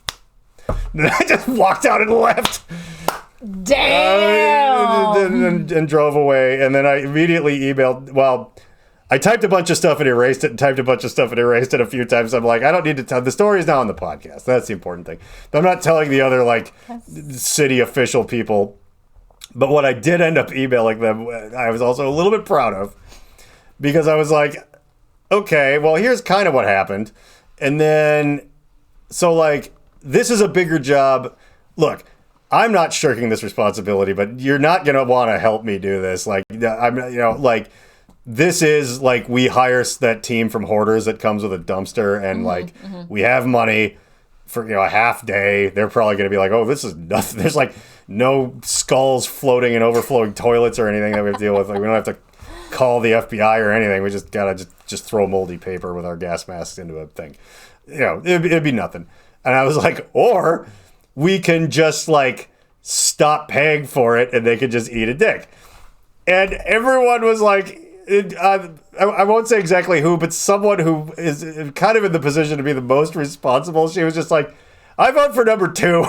then I just walked out and left. Damn. And drove away. And then I immediately emailed. Well, I typed a bunch of stuff and erased it, and typed a bunch of stuff and erased it a few times. I'm like, I don't need to tell. The story is now on the podcast. That's the important thing. But I'm not telling the other like city official people. But what I did end up emailing them, I was also a little bit proud of, because I was like, okay, well, here's kind of what happened. And then, so like, this is a bigger job. Look, I'm not shirking this responsibility, but you're not going to want to help me do this. Like, like, this is like, we hire that team from Hoarders that comes with a dumpster, and we have money for, a half day. They're probably going to be like, oh, this is nothing. There's like no skulls floating in overflowing toilets or anything that we have to deal with. Like, we don't have to call the FBI or anything. We just gotta just throw moldy paper with our gas masks into a thing. It'd be nothing. And I was like, or we can just like stop paying for it and they could just eat a dick. And everyone was like, I won't say exactly who, but someone who is kind of in the position to be the most responsible. She was just like, I vote for number 2.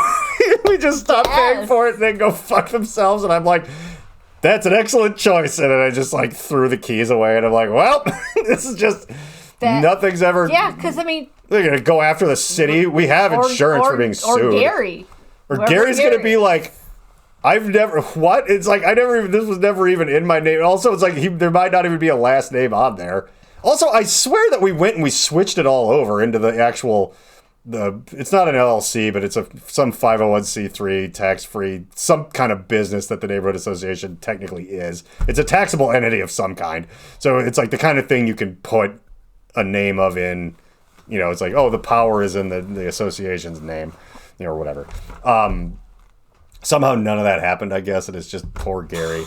We just stop paying for it and they go fuck themselves. And I'm like, that's an excellent choice. And then I just like threw the keys away and I'm like, well, this is just, nothing's ever. Yeah, because I mean, they're going to go after the city. We have insurance for being sued. Or Gary. Or Gary's going to be like, I've never, what? It's like, this was never even in my name. Also, it's like, there might not even be a last name on there. Also, I swear that we went and we switched it all over into the actual, it's not an LLC, but it's some 501c3, tax-free, some kind of business that the neighborhood association technically is. It's a taxable entity of some kind. So it's like the kind of thing you can put a name of in, it's like, oh, the power is in the association's name, or whatever. Somehow none of that happened, I guess, and it's just poor Gary.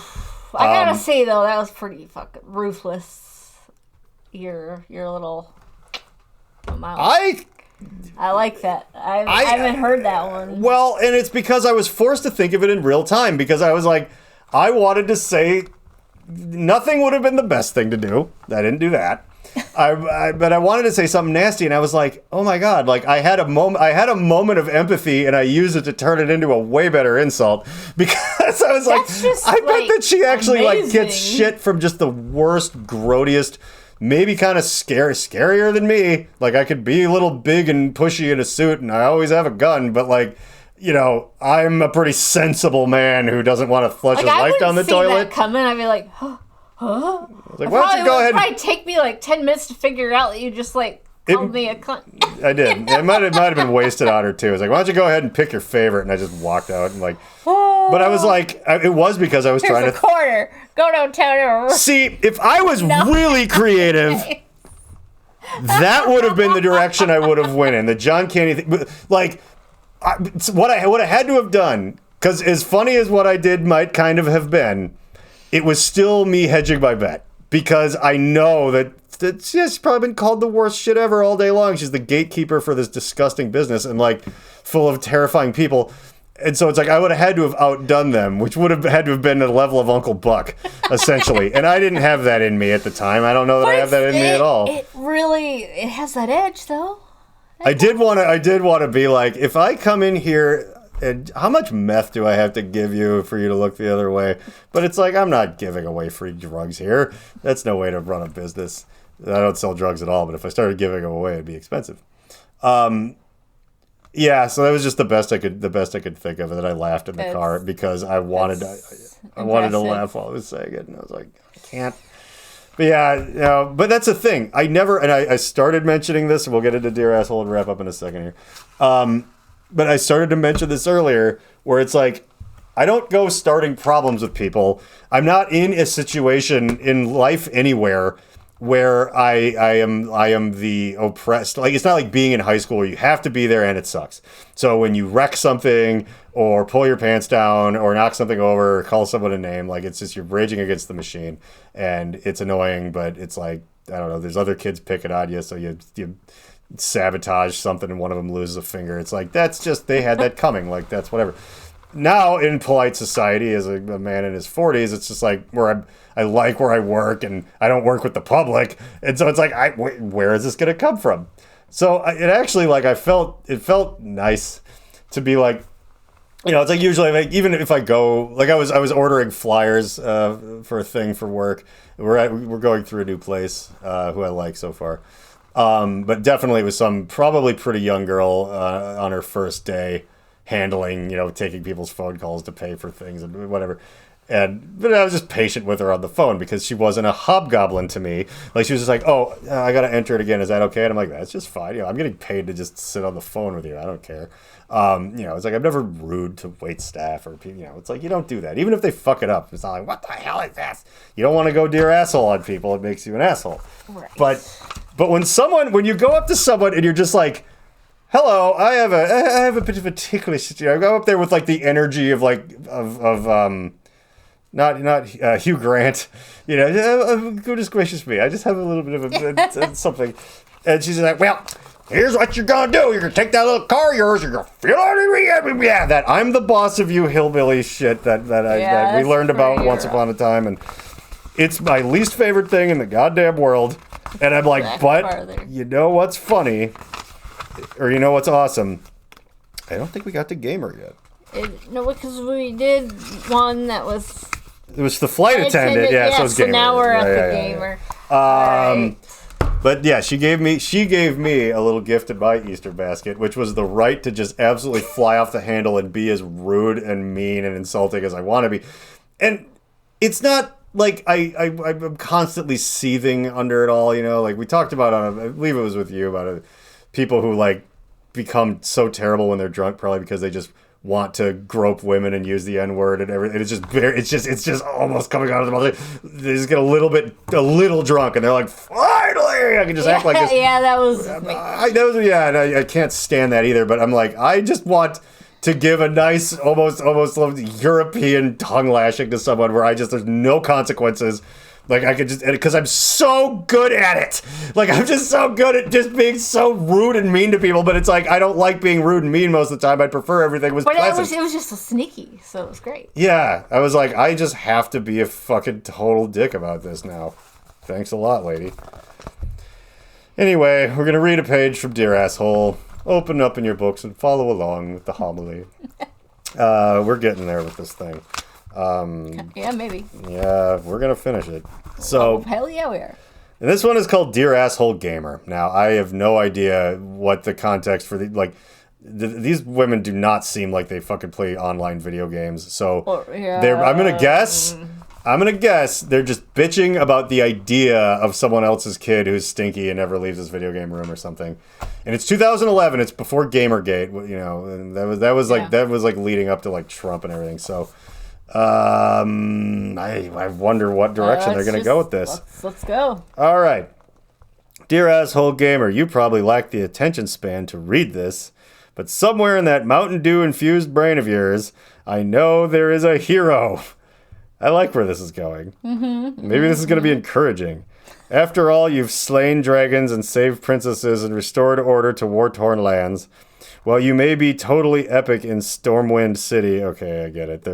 I gotta say, though, that was pretty fucking ruthless. Your little amount. I like that. I haven't heard that one. Well, and it's because I was forced to think of it in real time, because I was like, I wanted to say nothing would have been the best thing to do. I didn't do that. But I wanted to say something nasty, and I was like, oh my God, like I had a moment of empathy, and I used it to turn it into a way better insult, because I was I bet that she actually like gets shit from just the worst, grodiest, maybe kind of scarier than me. Like I could be a little big and pushy in a suit, and I always have a gun, but like, I'm a pretty sensible man who doesn't want to flush his life down the toilet. That coming, I'd be like, huh? Like, why don't you go ahead? It would probably take me like 10 minutes to figure out that you just like called me a cunt. I did. It might have been wasted on her too. I was like, why don't you go ahead and pick your favorite? And I just walked out and like, but I was like, it was because I was trying to. Here's a quarter. Go downtown. See, if I was really creative, that would have been the direction I would have went in. The John Candy thing, like, what I had to have done, because as funny as what I did might kind of have been, it was still me hedging my bet, because I know that she's probably been called the worst shit ever all day long. She's the gatekeeper for this disgusting business and like full of terrifying people. And so it's like I would have had to have outdone them, which would have had to have been the level of Uncle Buck, essentially. And I didn't have that in me at the time. I don't know that I have that in me at all. It has that edge, though. I did want to be like, if I come in here, and how much meth do I have to give you for you to look the other way? But it's like, I'm not giving away free drugs here. That's no way to run a business. I don't sell drugs at all, but if I started giving them away, it'd be expensive. Yeah, so that was just the best I could think of, and then I laughed in the car because I wanted to laugh while I was saying it, and I was like, I can't. But yeah, but that's the thing. I started mentioning this, and we'll get into Dear Asshole and wrap up in a second here. But I started to mention this earlier, where it's like, I don't go starting problems with people. I'm not in a situation in life anywhere where I am the oppressed. Like, it's not like being in high school where you have to be there and it sucks. So when you wreck something or pull your pants down or knock something over or call someone a name, like, it's just you're raging against the machine, and it's annoying, but it's like, I don't know, there's other kids picking on you, so you sabotage something and one of them loses a finger. It's like, that's just, they had that coming. Like, that's whatever. Now, in polite society, as a man in his 40s, it's just like, I like where I work, and I don't work with the public. And so it's like, where is this going to come from? So it actually, like, it felt nice to be like, it's like usually, like, even if I go, like I was ordering flyers for a thing for work. We're going through a new place who I like so far. But definitely it was some probably pretty young girl on her first day handling, taking people's phone calls to pay for things and whatever. But I was just patient with her on the phone because she wasn't a hobgoblin to me. Like, she was just like, oh, I got to enter it again. Is that okay? And I'm like, that's just fine. I'm getting paid to just sit on the phone with you. I don't care. It's like, I'm never rude to wait staff or people. It's like, you don't do that. Even if they fuck it up, it's not like, what the hell is this? You don't want to go Dear Asshole on people. It makes you an asshole. Right. But when you go up to someone and you're just like, hello, I have a bit of a ticklish situation. I go up there with like the energy of not Hugh Grant, goodness gracious me, I just have a little bit of something. And she's like, well, Here's what you're gonna do. You're gonna take that little car of yours. You're gonna feel it. Yeah, that I'm the boss of you hillbilly shit that we learned about once upon a time, and it's my least favorite thing in the goddamn world. And I'm like, but you know what's funny, or you know what's awesome? I don't think we got to Gamer yet. No, because we did one that was. It was the flight attendant. Yeah, so it's Gamer. So now we're at the Gamer. Right. But yeah, she gave me a little gift in my Easter basket, which was the right to just absolutely fly off the handle and be as rude and mean and insulting as I want to be. And it's not like I'm constantly seething under it all, you know. Like we talked about I believe it was with you about it, people who like become so terrible when they're drunk, probably because they just want to grope women and use the N-word and everything. It's just almost coming out of the mouth. They just get a little drunk and they're like, finally, I can just act like this. Yeah, that was me. And I can't stand that either. But I'm like, I just want to give a nice, almost European tongue lashing to someone where there's no consequences. Like, I could just, because I'm so good at it. Like, I'm just so good at just being so rude and mean to people. But it's like, I don't like being rude and mean most of the time. I'd prefer everything was pleasant. It was just so sneaky, so it was great. Yeah. I was like, I just have to be a fucking total dick about this now. Thanks a lot, lady. Anyway, we're going to read a page from Dear Asshole. Open up in your books and follow along with the homily. We're getting there with this thing. Yeah, maybe. Yeah, we're gonna finish it. So hell yeah, we are. And this one is called Dear Asshole Gamer. Now, I have no idea what the context for these women do not seem like they fucking play online video games. So I'm gonna guess they're just bitching about the idea of someone else's kid who's stinky and never leaves his video game room or something. And it's 2011. It's before Gamergate. You know, and that was like leading up to like Trump and everything. So. I wonder what direction they're going to go with this. Let's go. All right. Dear Asshole Gamer, you probably lack the attention span to read this, but somewhere in that Mountain Dew-infused brain of yours, I know there is a hero. I like where this is going. Maybe this is going to be encouraging. After all, you've slain dragons and saved princesses and restored order to war-torn lands. Well, you may be totally epic in Stormwind City. Okay, I get it.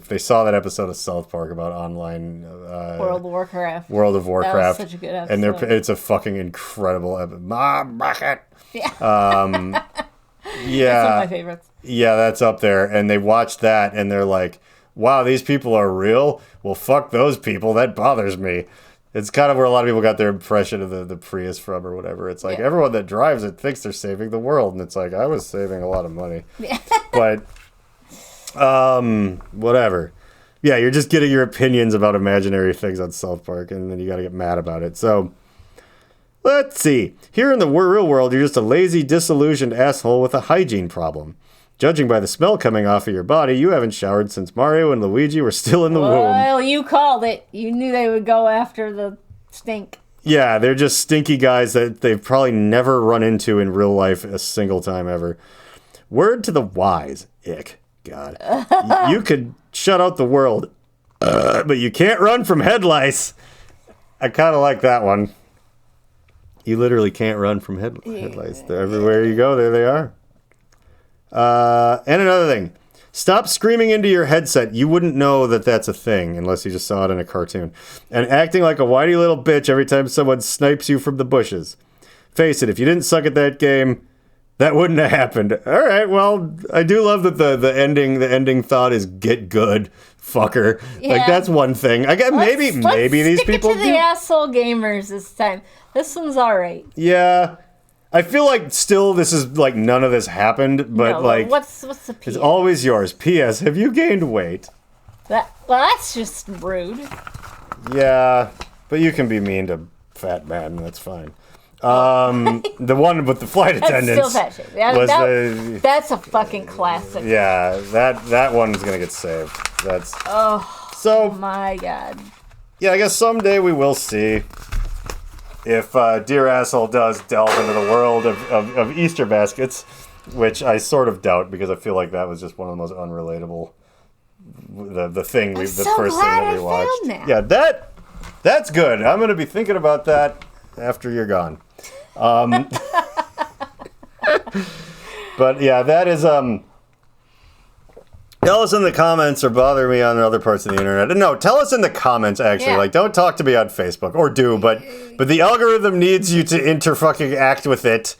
They saw that episode of South Park about online World of Warcraft. That was such a good episode. And it's a fucking incredible episode. Mom, bucket. Yeah. Yeah. That's one of my favorites. Yeah, that's up there. And they watched that and they're like, "Wow, these people are real? Well, fuck those people. That bothers me." It's kind of where a lot of people got their impression of the Prius from or whatever. It's like everyone that drives it thinks they're saving the world. And it's like, I was saving a lot of money. Yeah. But, whatever. Yeah, you're just getting your opinions about imaginary things on South Park. And then you got to get mad about it. So, let's see. Here in the real world, you're just a lazy, disillusioned asshole with a hygiene problem. Judging by the smell coming off of your body, you haven't showered since Mario and Luigi were still in the womb. Well, you called it. You knew they would go after the stink. Yeah, they're just stinky guys that they've probably never run into in real life a single time ever. Word to the wise. Ick. God. You could shut out the world, but you can't run from head lice. I kind of like that one. You literally can't run from head lice. They're everywhere you go, there they are. And another thing, stop screaming into your headset. You wouldn't know that that's a thing unless you just saw it in a cartoon. And acting like a whiny little bitch every time someone snipes you from the bushes. Face it, if you didn't suck at that game, that wouldn't have happened. All right, well, I do love that the ending thought is get good, fucker. Yeah. Like that's one thing. I guess maybe these people stick it to the asshole gamers this time. This one's all right. Yeah. I feel like still this is like none of this happened, but like what's the PS? It's always yours. P.S. Have you gained weight? That's just rude. Yeah, but you can be mean to fat men. That's fine. The one with the flight attendants. That's still fat shit. That's a fucking classic. Yeah, that one's gonna get saved. So my God. Yeah, I guess someday we will see. If Dear Asshole does delve into the world of Easter baskets, which I sort of doubt because I feel like that was just one of the most unrelatable, the first thing that we watched. Yeah, that's good. I'm going to be thinking about that after you're gone. But yeah, that is tell us in the comments or bother me on other parts of the internet. No, tell us in the comments, actually. Yeah. Like, don't talk to me on Facebook. Or do, but the algorithm needs you to inter-fucking act with it.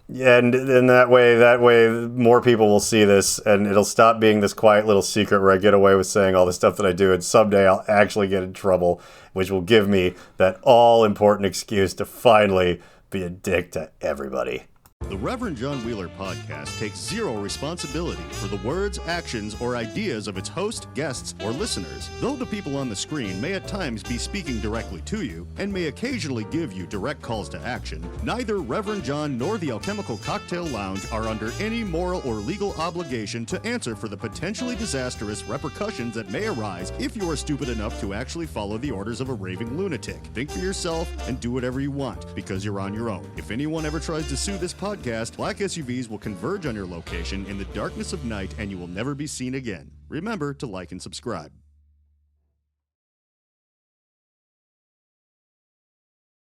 And that way more people will see this, and it'll stop being this quiet little secret where I get away with saying all the stuff that I do, and someday I'll actually get in trouble, which will give me that all-important excuse to finally be a dick to everybody. The Reverend John Wheeler podcast takes zero responsibility for the words, actions, or ideas of its host, guests, or listeners. Though the people on the screen may at times be speaking directly to you and may occasionally give you direct calls to action, neither Reverend John nor the Alchemical Cocktail Lounge are under any moral or legal obligation to answer for the potentially disastrous repercussions that may arise if you are stupid enough to actually follow the orders of a raving lunatic. Think for yourself and do whatever you want, because you're on your own. If anyone ever tries to sue this podcast, black SUVs will converge on your location in the darkness of night and you will never be seen again. Remember to like and subscribe.